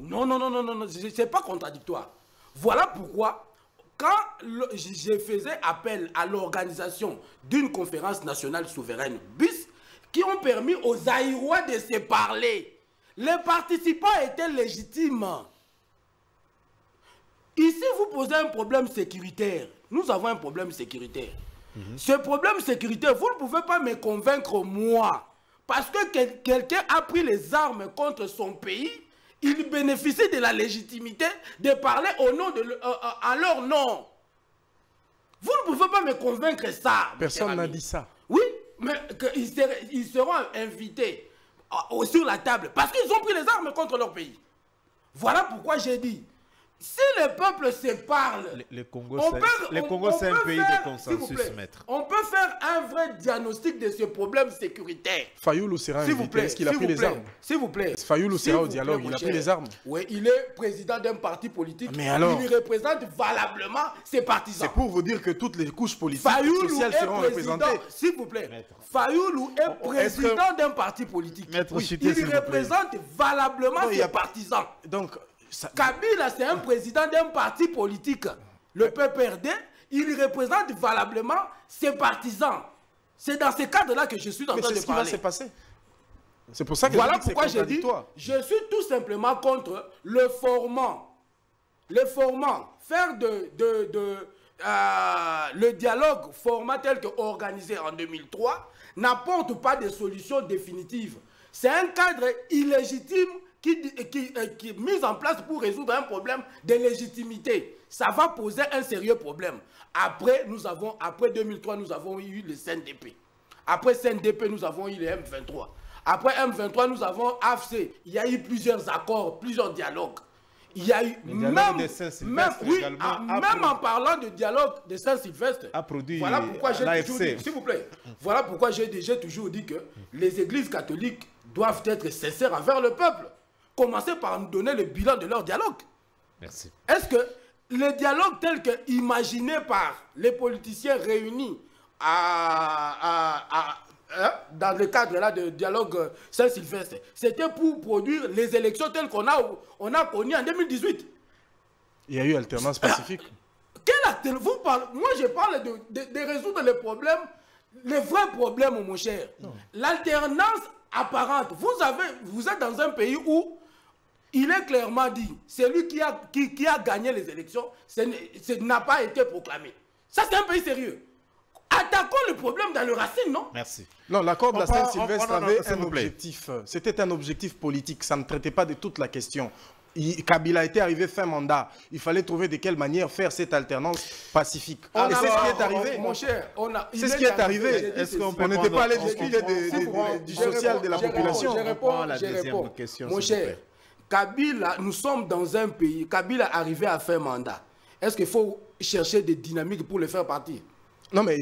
Non, c'est pas contradictoire. Voilà pourquoi, quand je faisais appel à l'organisation d'une conférence nationale souveraine, BUS, qui ont permis aux Aïrois de se parler, les participants étaient légitimes. Ici, vous posez un problème sécuritaire. Nous avons un problème sécuritaire. Ce problème sécuritaire, vous ne pouvez pas me convaincre, moi. Parce que quelqu'un a pris les armes contre son pays, il bénéficie de la légitimité de parler au nom à leur nom. Vous ne pouvez pas me convaincre ça. Personne n'a dit ça. Oui, mais ils seront invités sur la table parce qu'ils ont pris les armes contre leur pays. Voilà pourquoi j'ai dit, si le peuple se parle, le Congo, c'est un pays de consensus, maître. On peut faire un vrai diagnostic de ce problème sécuritaire. Fayoulou sera invité. Est-ce qu'il a pris les armes? S'il vous plaît. Fayoulou sera au dialogue. Il a pris les armes. Oui, il est président d'un parti politique. Mais alors, il représente valablement ses partisans. C'est pour vous dire que toutes les couches politiques Fayoulou sociales seront représentées. S'il vous plaît. Fayoulou est président d'un parti politique. Maître, il représente valablement ses partisans. Donc, Kabila, c'est un président d'un parti politique. Le PPRD, il représente valablement ses partisans. C'est dans ce cadre-là que je suis en train de parler. C'est ce qui va se passer. C'est pour ça que voilà pourquoi j'ai dit, je suis tout simplement contre le formant. Le formant, faire le dialogue format tel que organisé en 2003 n'apporte pas de solution définitive. C'est un cadre illégitime qui est mise en place pour résoudre un problème de légitimité. Ça va poser un sérieux problème. Après 2003, nous avons eu le CNDP. Après CNDP, nous avons eu le M23. Après M23, nous avons AFC. Il y a eu plusieurs accords, plusieurs dialogues. Il y a eu même en parlant de dialogue de Saint-Sylvestre. Voilà pourquoi j'ai toujours dit, s'il vous plaît, voilà pourquoi j'ai toujours dit que les églises catholiques doivent être sincères envers le peuple. Commencer par nous donner le bilan de leur dialogue. Merci. Est-ce que le dialogue tel que imaginé par les politiciens réunis dans le cadre là de dialogue Saint-Sylvestre, c'était pour produire les élections telles qu'on a connues en 2018? Il y a eu alternance pacifique. Moi, je parle de résoudre les problèmes, les vrais problèmes, mon cher. L'alternance apparente. Vous êtes dans un pays où il est clairement dit, celui qui a gagné les élections, n'a pas été proclamé. Ça, c'est un pays sérieux. Attaquons le problème dans le racine, non? Merci. Non, l'accord de la Saint-Sylvestre avait un objectif. C'était un objectif politique. Ça ne traitait pas de toute la question. Kabila était arrivé fin mandat. Il fallait trouver de quelle manière faire cette alternance pacifique. Et c'est ce qui est arrivé. Mon cher, c'est ce qui est arrivé. On n'était pas allé discuter du social de la population. Je réponds à la deuxième question. Mon cher, Kabila, nous sommes dans un pays. Kabila est arrivé à fin mandat. Est-ce qu'il faut chercher des dynamiques pour le faire partir? Non, mais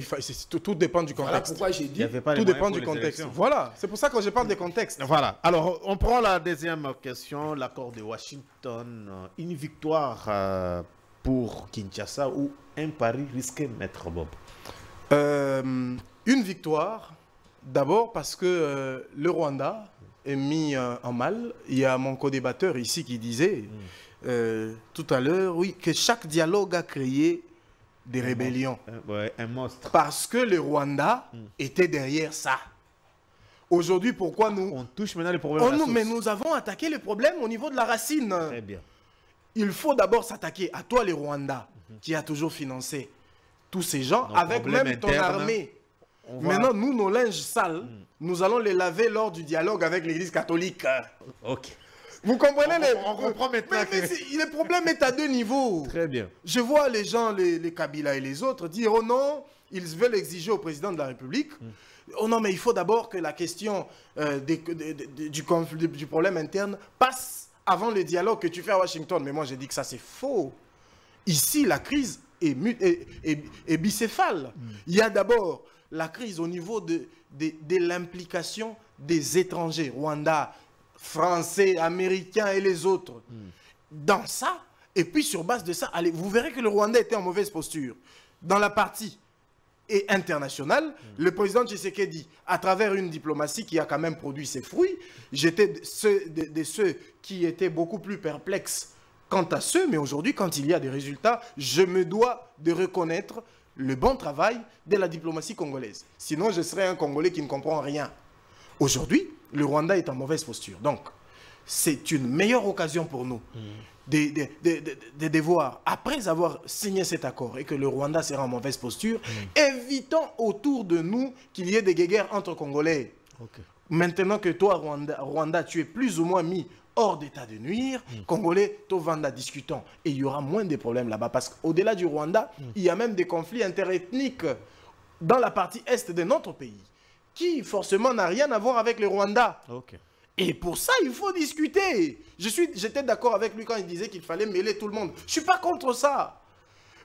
tout dépend du contexte. Voilà pourquoi j'ai dit. Tout dépend du contexte. Voilà, c'est pour ça que je parle des contextes. Voilà. Alors, on prend la deuxième question. L'accord de Washington. Une victoire pour Kinshasa ou un pari risqué, Maître Bob? Une victoire, d'abord parce que le Rwanda est mis en mal. Il y a mon co-débatteur ici qui disait tout à l'heure, oui, que chaque dialogue a créé des rébellions. Un monstre. Parce que le Rwanda était derrière ça. Aujourd'hui, pourquoi nous... On touche maintenant les problèmes de la Mais source. nous avons attaqué les problèmes au niveau de la racine. Très bien. Il faut d'abord s'attaquer à toi, les Rwandais, qui a toujours financé tous ces gens, Nos avec problèmes même ton internes, armée. on va- Maintenant, nous, nos linges sales, nous allons les laver lors du dialogue avec l'Église catholique. Ok. Vous comprenez On comprend maintenant Mais le problème est à deux niveaux. Très bien. Je vois les gens, les Kabila et les autres, dire oh non, ils veulent exiger au président de la République. Oh non, mais il faut d'abord que la question du problème interne passe avant le dialogue que tu fais à Washington. Mais moi, j'ai dit que ça, c'est faux. Ici, la crise est bicéphale. Il y a d'abord la crise au niveau de l'implication des étrangers, Rwanda, Français, Américains et les autres. Dans ça, et puis sur base de ça, allez, vous verrez que le Rwanda était en mauvaise posture. Dans la partie internationale, le président Tshisekedi, à travers une diplomatie qui a quand même produit ses fruits, j'étais de ceux qui étaient beaucoup plus perplexes quant à ceux, mais aujourd'hui, quand il y a des résultats, je me dois de reconnaître le bon travail de la diplomatie congolaise. Sinon, je serais un Congolais qui ne comprend rien. Aujourd'hui, le Rwanda est en mauvaise posture. Donc, c'est une meilleure occasion pour nous de voir, après avoir signé cet accord et que le Rwanda sera en mauvaise posture, évitons autour de nous qu'il y ait des guéguerres entre Congolais. Ok. Maintenant que toi, Rwanda, tu es plus ou moins mis hors d'état de nuire, Congolais, Tovanda, discutons. Et il y aura moins de problèmes là-bas. Parce qu'au-delà du Rwanda, il y a même des conflits interethniques dans la partie est de notre pays, qui forcément n'a rien à voir avec le Rwanda. Ok. Et pour ça, il faut discuter. J'étais d'accord avec lui quand il disait qu'il fallait mêler tout le monde. Je ne suis pas contre ça.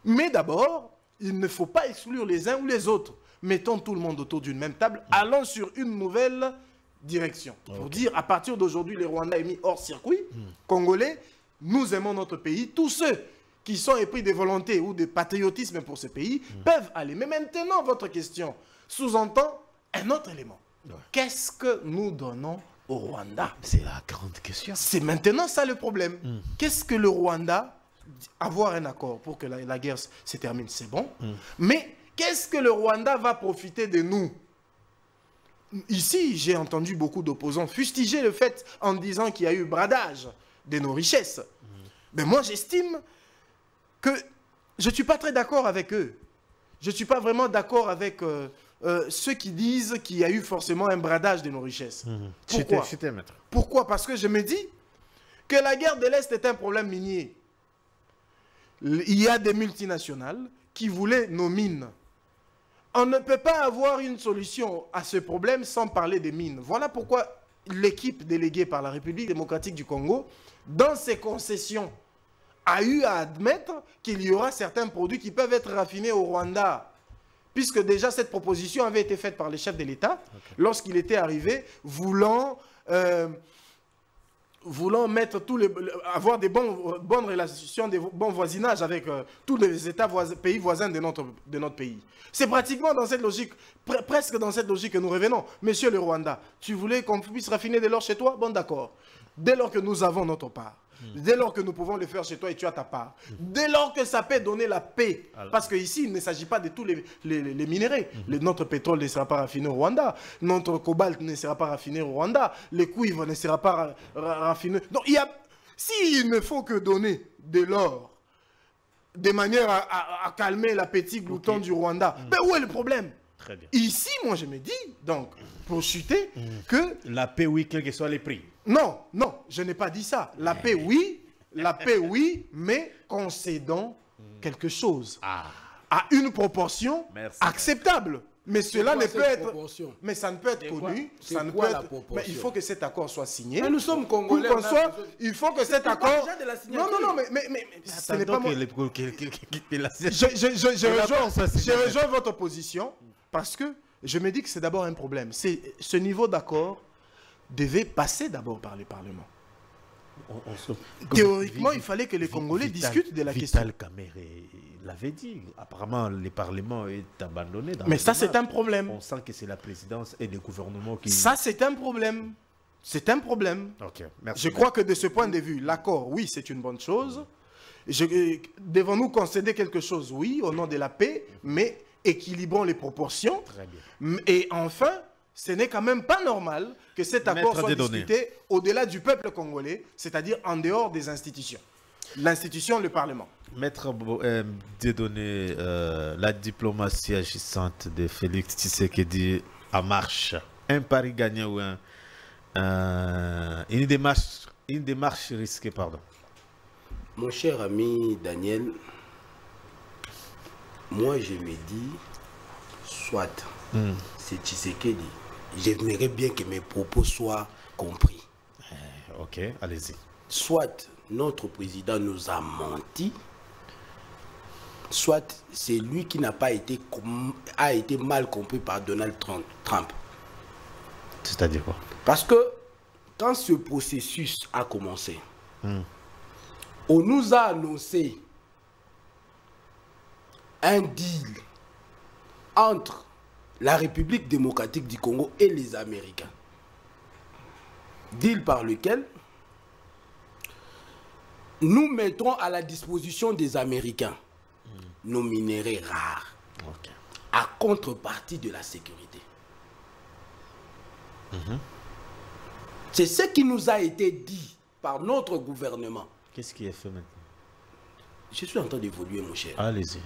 Mais d'abord, il ne faut pas exclure les uns ou les autres. Mettons tout le monde autour d'une même table. Allons sur une nouvelle direction. Pour dire, à partir d'aujourd'hui, les Rwandais est mis hors circuit. Congolais, nous aimons notre pays. Tous ceux qui sont épris de volonté ou de patriotisme pour ce pays peuvent aller. Mais maintenant, votre question sous-entend un autre élément. Qu'est-ce que nous donnons au Rwanda? C'est la grande question. C'est maintenant ça le problème. Qu'est-ce que le Rwanda, avoir un accord pour que la guerre se termine, c'est bon. Mais qu'est-ce que le Rwanda va profiter de nous? Ici, j'ai entendu beaucoup d'opposants fustiger le fait en disant qu'il y a eu bradage de nos richesses. Mais moi, j'estime que je ne suis pas très d'accord avec eux. Je ne suis pas vraiment d'accord avec ceux qui disent qu'il y a eu forcément un bradage de nos richesses. Pourquoi? Pourquoi? Parce que je me dis que la guerre de l'Est est un problème minier. Il y a des multinationales qui voulaient nos mines. On ne peut pas avoir une solution à ce problème sans parler des mines. Voilà pourquoi l'équipe déléguée par la République démocratique du Congo, dans ses concessions, a eu à admettre qu'il y aura certains produits qui peuvent être raffinés au Rwanda. Puisque déjà cette proposition avait été faite par les chefs de l'État lorsqu'il était arrivé, voulant mettre avoir des bonnes relations, des bons voisinages avec tous les États pays voisins de notre pays. C'est pratiquement dans cette logique, presque dans cette logique que nous revenons. Monsieur le Rwanda, tu voulais qu'on puisse raffiner de l'or chez toi? Bon, d'accord. Dès lors que nous avons notre part, dès lors que nous pouvons le faire chez toi et tu as ta part, dès lors que ça peut donner la paix, parce qu'ici, il ne s'agit pas de tous les minéraux. Notre pétrole ne sera pas raffiné au Rwanda, notre cobalt ne sera pas raffiné au Rwanda, le cuivre ne sera pas raffiné. Donc, s'il ne faut que donner de l'or de manière à calmer l'appétit glouton du Rwanda, ben où est le problème? Très bien. Ici, moi, je me dis, donc, pour chuter, que... La paix, oui, quels que soient les prix. Non, non, je n'ai pas dit ça. La paix, oui, mais concédons quelque chose. À une proportion acceptable. Mais cela ne peut être... Mais ça ne peut être connu. Ça ne peut être... Mais il faut que cet accord soit signé. Mais nous sommes Congolais. Il faut que cet accord... Non, mais ce n'est pas moi. Je rejoins votre position parce que je me dis que c'est d'abord un problème. Ce niveau d'accord devait passer d'abord par les parlements. Théoriquement, il fallait que les Congolais discutent de la question. Vital Kamerhe l'avait dit. Apparemment, le Parlement est abandonné. Mais ça, c'est un problème. On sent que c'est la présidence et le gouvernement qui... Ça, c'est un problème. C'est un problème. Ok, merci. Je crois que de ce point de vue, l'accord, oui, c'est une bonne chose. Devons-nous concéder quelque chose? Oui, au nom de la paix, mais équilibrons les proportions. Très bien. Et enfin, ce n'est quand même pas normal que cet accord soit discuté au-delà du peuple congolais, c'est-à-dire en dehors des institutions. L'institution, le Parlement. Maître Dieudonné, la diplomatie agissante de Félix Tshisekedi en marche. Un pari gagné ou une démarche risquée, pardon. Mon cher ami Daniel, moi je me dis, soit c'est Tshisekedi, j'aimerais bien que mes propos soient compris. Ok, allez-y. Soit notre président nous a menti, soit c'est lui qui n'a pas été, a été mal compris par Donald Trump. C'est-à-dire quoi? Parce que quand ce processus a commencé, on nous a annoncé un deal entre la République démocratique du Congo et les Américains. Deal par lequel nous mettrons à la disposition des Américains nos minéraux rares à contrepartie de la sécurité. C'est ce qui nous a été dit par notre gouvernement. Qu'est-ce qui est fait maintenant? Je suis en train d'évoluer, mon cher. Allez-y.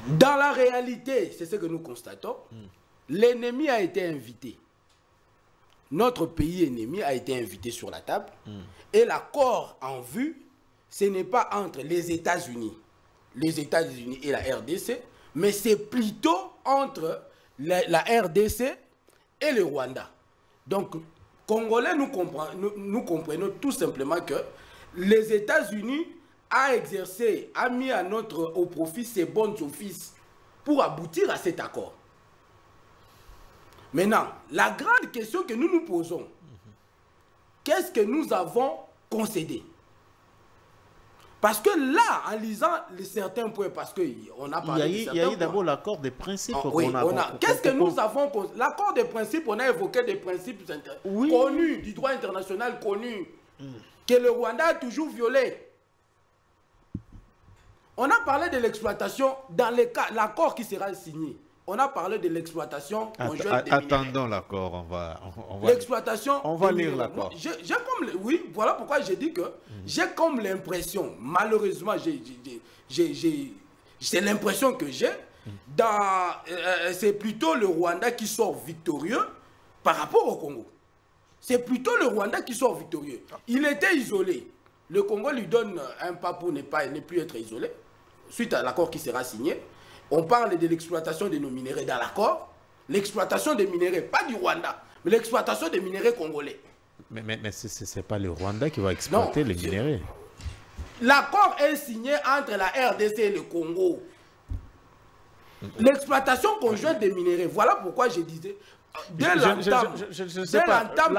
Dans la réalité, c'est ce que nous constatons, l'ennemi a été invité. Notre pays ennemi a été invité sur la table. Et l'accord en vue, ce n'est pas entre les États-Unis et la RDC, mais c'est plutôt entre la RDC et le Rwanda. Donc, Congolais, nous comprenons tout simplement que les États-Unis a mis au profit ses bons offices pour aboutir à cet accord. Maintenant, la grande question que nous nous posons, qu'est-ce que nous avons concédé? Parce que là, en lisant certains points, parce qu'on a parlé de certains points. Il y a eu d'abord l'accord des principes. Qu'est-ce que nous avons... L'accord des principes, on a évoqué des principes connus, du droit international connu, que le Rwanda a toujours violé. On a parlé de l'exploitation dans l'accord qui sera signé. On a parlé de l'exploitation conjointe des minéraux. Attendons l'accord, on va l'exploitation. On va lire l'accord. Oui, voilà pourquoi j'ai dit que j'ai comme l'impression, malheureusement, c'est l'impression que j'ai, c'est plutôt le Rwanda qui sort victorieux par rapport au Congo. C'est plutôt le Rwanda qui sort victorieux. Il était isolé. Le Congo lui donne un pas pour ne plus être isolé, suite à l'accord qui sera signé. On parle de l'exploitation de nos minéraux dans l'accord. L'exploitation des minéraux, pas du Rwanda, mais l'exploitation des minéraux congolais. Mais ce n'est pas le Rwanda qui va exploiter les minéraux. L'accord est signé entre la RDC et le Congo. L'exploitation conjointe des minéraux. Voilà pourquoi je disais, dès l'entame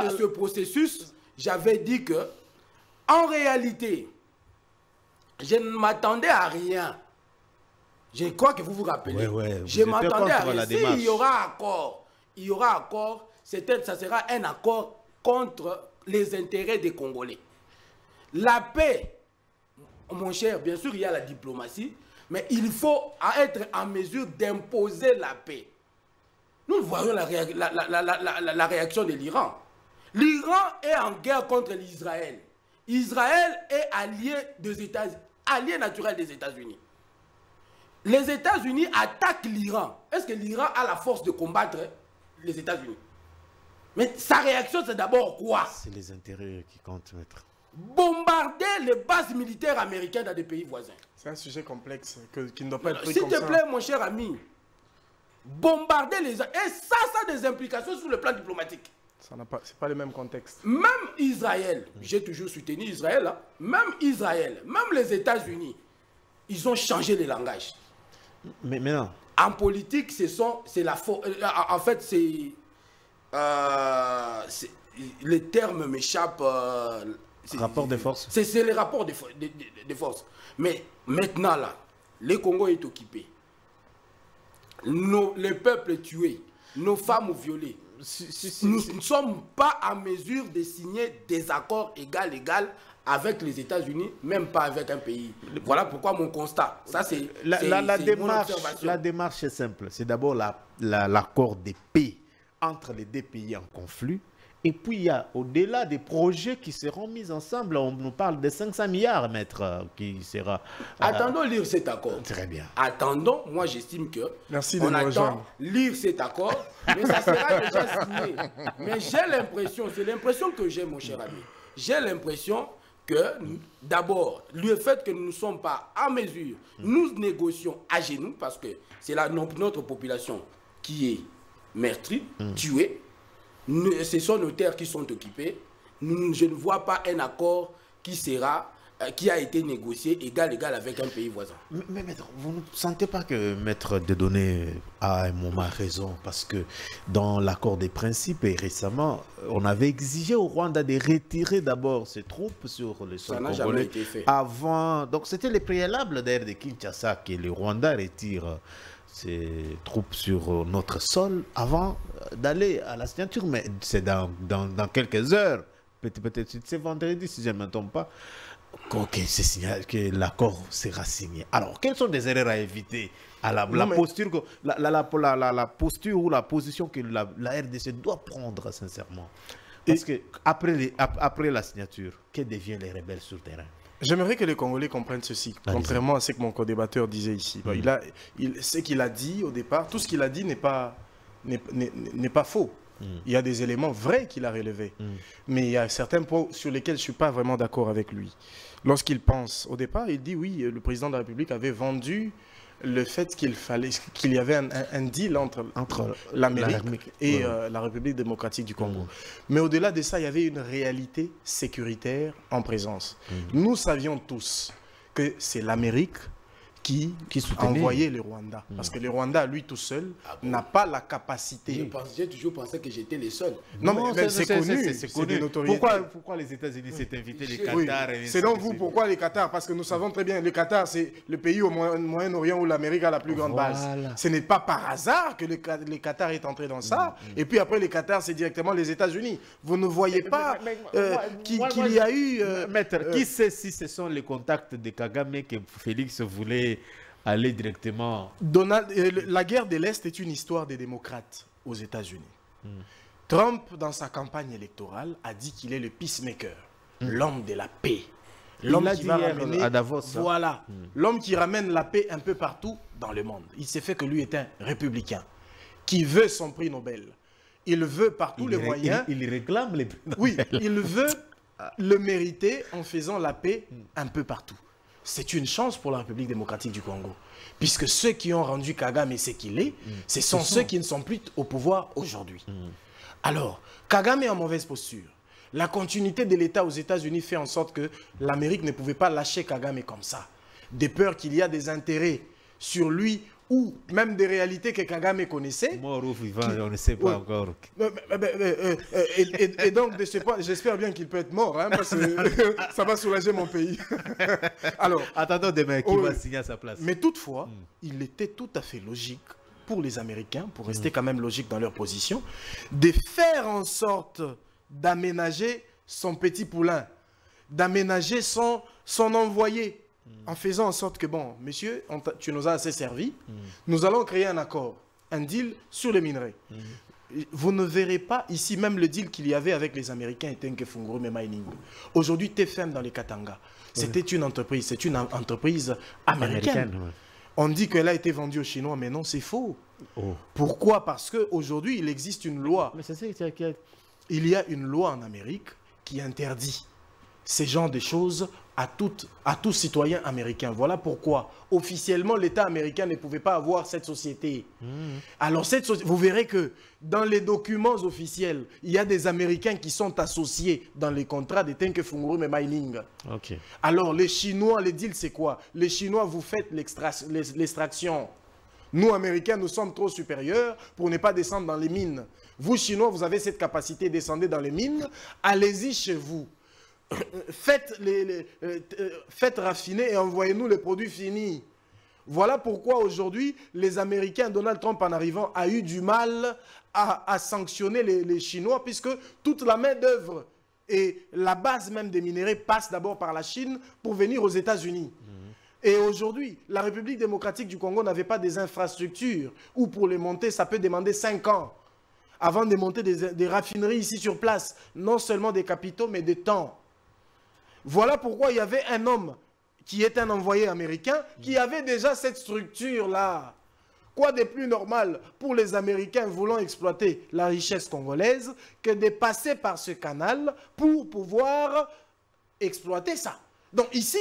de ce processus, j'avais dit que, en réalité, je ne m'attendais à rien. Je crois que vous vous rappelez. Je m'attendais à rien. S'il y aura accord, ça sera un accord contre les intérêts des Congolais. La paix, mon cher, bien sûr, il y a la diplomatie, mais il faut être en mesure d'imposer la paix. Nous voyons la réaction de l'Iran. L'Iran est en guerre contre l'Israël. Israël est allié naturel des États-Unis. Les États-Unis attaquent l'Iran. Est-ce que l'Iran a la force de combattre les États-Unis? Mais sa réaction, c'est d'abord quoi? C'est les intérêts qui comptent, maître. Bombarder les bases militaires américaines dans des pays voisins. C'est un sujet complexe qui ne doit pas être pris comme ça. S'il te plaît, mon cher ami, bombarder les... Et ça a des implications sur le plan diplomatique. Ce n'est pas le même contexte. Même Israël, j'ai toujours soutenu Israël, hein, même Israël, même les États-Unis, ils ont changé le langage. Mais non. En politique, c'est la force. En fait, les termes m'échappent. Rapport de force. C'est les rapports de force. Mais maintenant, là, le Congo est occupé. Les peuples tués, nos femmes violées. Nous ne sommes pas en mesure de signer des accords égal avec les États-Unis, même pas avec un pays. Voilà pourquoi mon constat. Ça, c'est mon observation. La démarche est simple. C'est d'abord l'accord de paix entre les deux pays en conflit. Et puis, il y a au-delà des projets qui seront mis ensemble, on nous parle de 500 milliards, maître, qui sera... Attendons lire cet accord. Très bien. Attendons, moi j'estime que... Merci de on nous attend rejoindre. lire cet accord, mais ça sera déjà signé. Mais j'ai l'impression, c'est l'impression que j'ai, mon cher ami. J'ai l'impression que, d'abord, le fait que nous ne sommes pas en mesure, nous négocions à genoux, parce que c'est notre population qui est meurtrie, tuée. Ce sont nos terres qui sont occupées. Je ne vois pas un accord qui a été négocié égal avec un pays voisin. Mais maître, vous ne sentez pas que maître Dieudonné a un moment raison? Parce que dans l'accord des principes, et récemment, on avait exigé au Rwanda de retirer d'abord ses troupes sur le sol congolais. Ça n'a jamais été fait. Avant, donc c'était les préalables d'ailleurs de Kinshasa que le Rwanda retire ses troupes sur notre sol avant d'aller à la signature. Mais c'est dans quelques heures, peut-être c'est vendredi si je ne me trompe pas, que l'accord sera signé. Alors, quelles sont les erreurs à éviter à la posture ou la position que la RDC doit prendre sincèrement? Parce que après la signature, que deviennent les rebelles sur le terrain? J'aimerais que les Congolais comprennent ceci, contrairement à ce que mon co-débatteur disait ici. Ce qu'il a dit au départ, tout ce qu'il a dit n'est pas faux. Il y a des éléments vrais qu'il a relevés. Mais il y a certains points sur lesquels je ne suis pas vraiment d'accord avec lui. Lorsqu'il pense, au départ, il dit oui, le président de la République avait vendu le fait qu'il y avait un deal entre l'Amérique et la République démocratique du Congo. Mais au-delà de ça, il y avait une réalité sécuritaire en présence. Nous savions tous que c'est l'Amérique qui envoyait le Rwanda. Parce que le Rwanda, lui tout seul, n'a pas la capacité. J'ai toujours pensé que j'étais les seuls. Non, mais c'est connu. C'est connu. Pourquoi les États-unis s'est invité, les Qatar? C'est donc vous, pourquoi les Qatar? Parce que nous savons très bien, le Qatar, c'est le pays au Moyen-Orient où l'Amérique a la plus grande base. Ce n'est pas par hasard que le Qatar est entré dans ça. Et puis après, le Qatar, c'est directement les États-Unis. Vous ne voyez pas qu'il y a eu... Maître, qui sait si ce sont les contacts de Kagame que Félix voulait aller directement... La guerre de l'Est est une histoire des démocrates aux États-Unis. Trump, dans sa campagne électorale, a dit qu'il est le peacemaker, l'homme de la paix. L'homme qui va ramener... à Davos, voilà. L'homme qui ramène la paix un peu partout dans le monde. Il s'est fait que lui est un républicain qui veut son prix Nobel. Il veut par tous les moyens... Il réclame les prix Nobel. Oui, il veut le mériter en faisant la paix un peu partout. C'est une chance pour la République démocratique du Congo. Puisque ceux qui ont rendu Kagame ce qu'il est, ce sont ceux qui ne sont plus au pouvoir aujourd'hui. Alors, Kagame est en mauvaise posture. La continuité de l'État aux États-Unis fait en sorte que l'Amérique ne pouvait pas lâcher Kagame comme ça. De peur qu'il y a des intérêts sur lui ou même des réalités que Kagame connaissait. Mort ou vivant, on ne sait pas encore. Et donc, de ce point, j'espère bien qu'il peut être mort, hein, parce que ça va soulager mon pays. Alors, attendons demain qui va signer à sa place. Mais toutefois, il était tout à fait logique pour les Américains, pour rester quand même logique dans leur position, de faire en sorte d'aménager son petit poulain, d'aménager son envoyé, en faisant en sorte que, bon, monsieur, tu nous as assez servi, nous allons créer un accord, un deal sur les minerais. Vous ne verrez pas ici même le deal qu'il y avait avec les Américains et Tenke Fungurume Mining. Aujourd'hui, TFM dans les Katanga, c'était une entreprise, c'est une entreprise américaine. On dit qu'elle a été vendue aux Chinois, mais non, c'est faux. Pourquoi? Parce qu'aujourd'hui, il existe une loi. Mais il y a une loi en Amérique qui interdit ces genres de choses à tous citoyens américains. Voilà pourquoi, officiellement, l'État américain ne pouvait pas avoir cette société. Alors, vous verrez que dans les documents officiels, il y a des Américains qui sont associés dans les contrats de Tenke Fungurume Mining. Alors, les Chinois, les deals, c'est quoi? Les Chinois, vous faites l'extraction. Nous, Américains, nous sommes trop supérieurs pour ne pas descendre dans les mines. Vous, Chinois, vous avez cette capacité, descendez dans les mines, allez-y chez vous. Faites raffiner et envoyez-nous les produits finis. Voilà pourquoi aujourd'hui, les Américains, Donald Trump en arrivant, a eu du mal à sanctionner les Chinois, puisque toute la main-d'œuvre Et la base même des minéraux passe d'abord par la Chine pour venir aux États-Unis. Et aujourd'hui, la République démocratique du Congo n'avait pas des infrastructures où pour les monter, ça peut demander 5 ans avant de monter des raffineries ici sur place. Non seulement des capitaux, mais des temps. Voilà pourquoi il y avait un homme qui est un envoyé américain qui avait déjà cette structure-là. Quoi de plus normal pour les Américains voulant exploiter la richesse congolaise que de passer par ce canal pour pouvoir exploiter ça. Donc ici,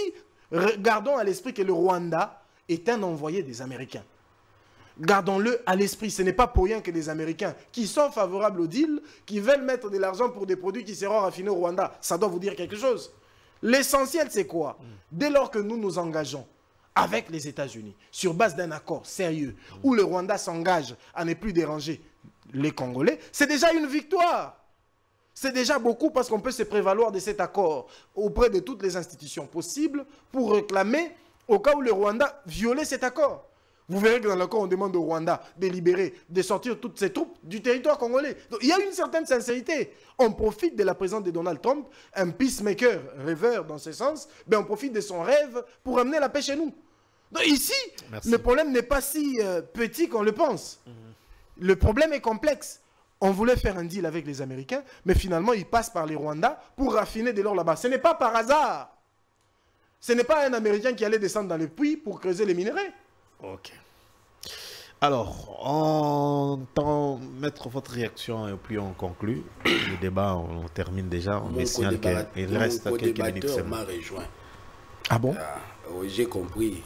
gardons à l'esprit que le Rwanda est un envoyé des Américains. Gardons-le à l'esprit. Ce n'est pas pour rien que les Américains qui sont favorables au deal, qui veulent mettre de l'argent pour des produits qui seront raffinés au Rwanda, ça doit vous dire quelque chose. L'essentiel, c'est quoi? Dès lors que nous nous engageons avec les États-Unis, sur base d'un accord sérieux, où le Rwanda s'engage à ne plus déranger les Congolais, c'est déjà une victoire. C'est déjà beaucoup parce qu'on peut se prévaloir de cet accord auprès de toutes les institutions possibles pour réclamer au cas où le Rwanda violait cet accord. Vous verrez que dans l'accord, on demande au Rwanda de libérer, de sortir toutes ses troupes du territoire congolais. Donc, il y a une certaine sincérité. On profite de la présence de Donald Trump, un peacemaker rêveur dans ce sens, mais on profite de son rêve pour amener la paix chez nous. Donc ici, le problème n'est pas si petit qu'on le pense. Le problème est complexe. On voulait faire un deal avec les Américains, mais finalement, ils passent par les Rwandais pour raffiner de l'or là-bas. Ce n'est pas par hasard. Ce n'est pas un Américain qui allait descendre dans le puits pour creuser les minéraux. Ok. Alors, on tend mettre votre réaction et puis on conclut. Le débat, on termine déjà. On met signal qu'il reste quelques minutes. Mon m'a rejoint. Ah bon? J'ai compris.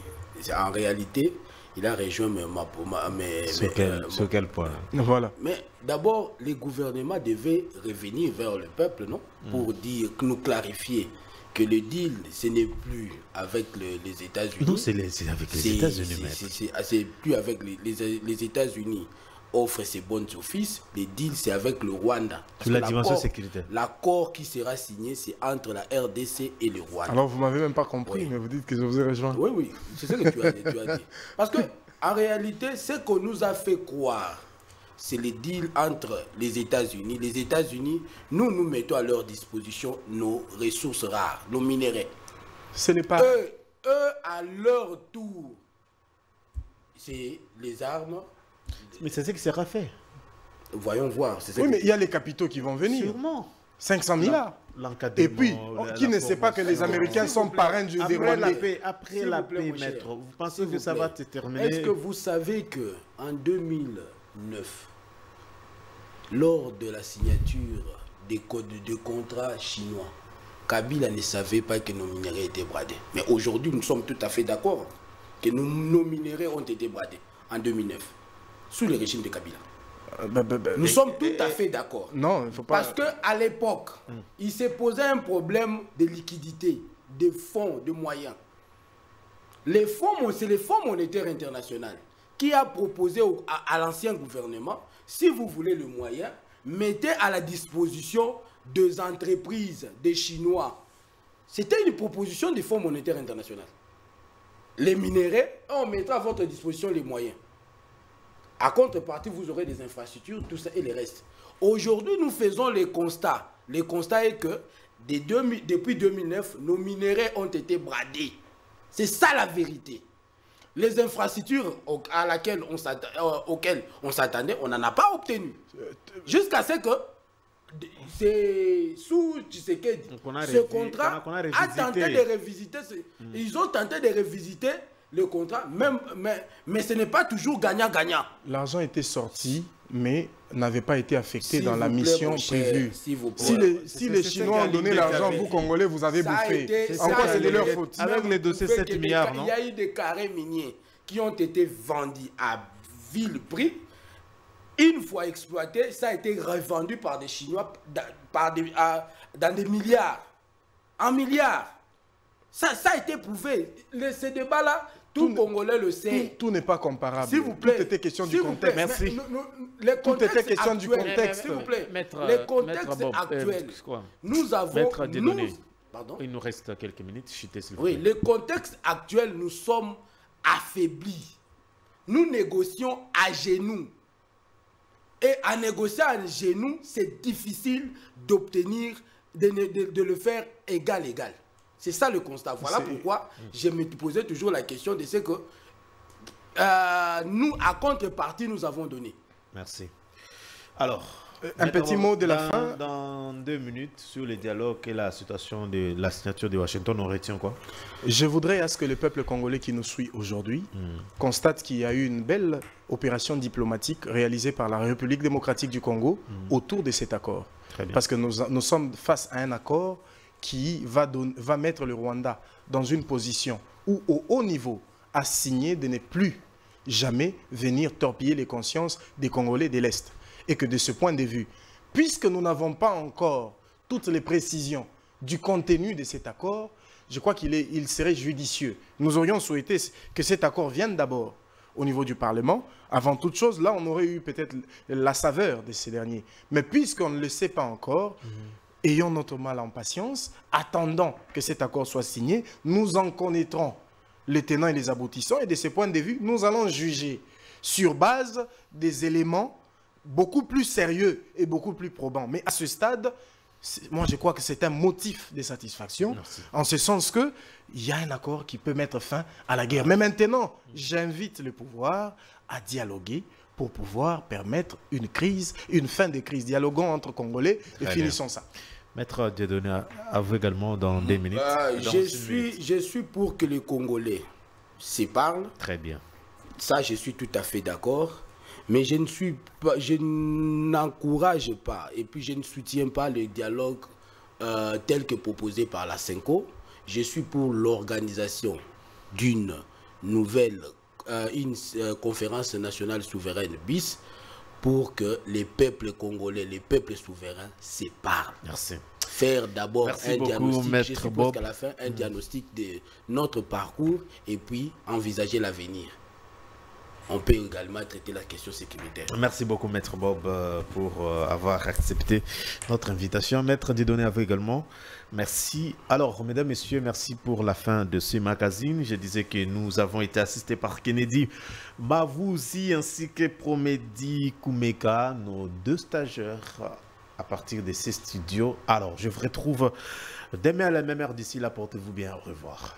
En réalité, il a rejoint sur quel point? Voilà. Mais d'abord, les gouvernements devaient revenir vers le peuple, non? Pour dire, nous clarifier que le deal, ce n'est plus avec les États-Unis. Non, c'est avec les États-Unis. C'est plus avec les États-Unis offrent ses bonnes offices. Le deal, c'est avec le Rwanda. Sur la dimension sécuritaire. L'accord qui sera signé, c'est entre la RDC et le Rwanda. Alors, vous m'avez même pas compris, oui. Mais vous dites que je vous ai rejoint. Oui, oui, c'est ce que tu as dit. Parce que, en réalité, ce qu'on nous a fait croire, c'est le deal entre les États-Unis. Les États-Unis, nous mettons à leur disposition nos ressources rares, nos minéraux. Ce n'est pas... Eux, à leur tour, c'est les armes. Mais c'est ce qui sera fait. Voyons voir. Oui, mais il y a les capitaux qui vont venir. Sûrement. 500 milliards. Et puis, qui ne sait pas que les Américains sont parrains du Rwandais. Après la paix, maître, vous pensez que ça va se terminer? Est-ce que vous savez qu'en 2009, lors de la signature des contrats chinois, Kabila ne savait pas que nos minéraux étaient bradés. Mais aujourd'hui, nous sommes tout à fait d'accord que nos minéraux ont été bradés en 2009, sous le régime de Kabila. Nous sommes tout à fait d'accord. Non, il ne faut pas... Parce qu'à l'époque, il s'est posé un problème de liquidité, de fonds, de moyens. C'est les fonds monétaires internationaux qui a proposé à l'ancien gouvernement, si vous voulez le moyen, mettez à la disposition des entreprises, des Chinois. C'était une proposition des fonds monétaires internationaux. Les minéraux, on mettra à votre disposition les moyens. À contrepartie, vous aurez des infrastructures, tout ça et le reste. Aujourd'hui, nous faisons les constats. Le constat est que depuis 2009, nos minéraux ont été bradés. C'est ça la vérité. Les infrastructures auxquelles on s'attendait, on n'en a pas obtenu. Jusqu'à ce que, c'est sous Tshisekedi, ce contrat a tenté de revisiter. Ils ont tenté de revisiter le contrat, mais ce n'est pas toujours gagnant-gagnant. L'argent était sorti, mais n'avait pas été affecté dans la mission prévue. Si les Chinois ont donné l'argent, vous, Congolais, vous avez bouffé. En quoi c'est de leur faute? Avec les dossiers 7 milliards, non? Il y a eu des carrés miniers qui ont été vendus à vil prix. Une fois exploité, ça a été revendu par des Chinois dans des milliards. En milliards. Ça a été prouvé. Ce débat-là, tout Congolais le sait. Tout n'est pas comparable. S'il vous plaît. Tout était question du contexte. Merci. Tout était question du contexte. S'il vous plaît. Les contextes actuels. Nous avons... Pardon? Il nous reste quelques minutes. Oui, le contexte actuel, nous sommes affaiblis. Nous négocions à genoux. Et à négocier à genoux, c'est difficile d'obtenir de le faire égal-égal. C'est ça le constat. Voilà pourquoi je me posais toujours la question de ce que nous, à contrepartie, nous avons donné. Merci. Alors, un petit mot de la fin. Dans 2 minutes, sur le dialogue et la situation de la signature de Washington, on retient quoi? Je voudrais à ce que le peuple congolais qui nous suit aujourd'hui constate qu'il y a eu une belle opération diplomatique réalisée par la République démocratique du Congo autour de cet accord. Parce que nous sommes face à un accord qui va mettre le Rwanda dans une position où, au haut niveau, a signé de ne plus jamais venir torpiller les consciences des Congolais de l'Est. Et que de ce point de vue, puisque nous n'avons pas encore toutes les précisions du contenu de cet accord, je crois qu'il serait judicieux. Nous aurions souhaité que cet accord vienne d'abord au niveau du Parlement. Avant toute chose, là, on aurait eu peut-être la saveur de ces derniers. Mais puisqu'on ne le sait pas encore, ayons notre mal en patience, attendant que cet accord soit signé, nous en connaîtrons les tenants et les aboutissants. Et de ce point de vue, nous allons juger sur base des éléments beaucoup plus sérieux et beaucoup plus probants. Mais à ce stade, moi je crois que c'est un motif de satisfaction. Merci. En ce sens qu'il y a un accord qui peut mettre fin à la guerre. Mais maintenant, j'invite le pouvoir à dialoguer pour pouvoir permettre une fin de crise. Dialoguons entre Congolais et finissons ça. Maître Dieudonné, à vous également dans 2 minutes. Je suis pour que les Congolais se parlent. Très bien. Ça, je suis tout à fait d'accord. Mais je n'encourage pas et puis je ne soutiens pas le dialogue tel que proposé par la CENCO. Je suis pour l'organisation d'une nouvelle conférence nationale souveraine bis pour que les peuples congolais, les peuples souverains se parlent. Merci. Faire d'abord un diagnostic, je suppose qu'à la fin, un diagnostic de notre parcours et puis envisager l'avenir. On peut également traiter la question sécuritaire. Merci beaucoup, Maître Bob, pour avoir accepté notre invitation. Maître Dieudonné à vous également. Merci. Alors, mesdames, messieurs, merci pour la fin de ce magazine. Je disais que nous avons été assistés par Kennedy Mavouzi ainsi que Promedi Koumeka, nos 2 stagiaires à partir de ces studios. Alors, je vous retrouve demain à la même heure. D'ici là, portez-vous bien. Au revoir.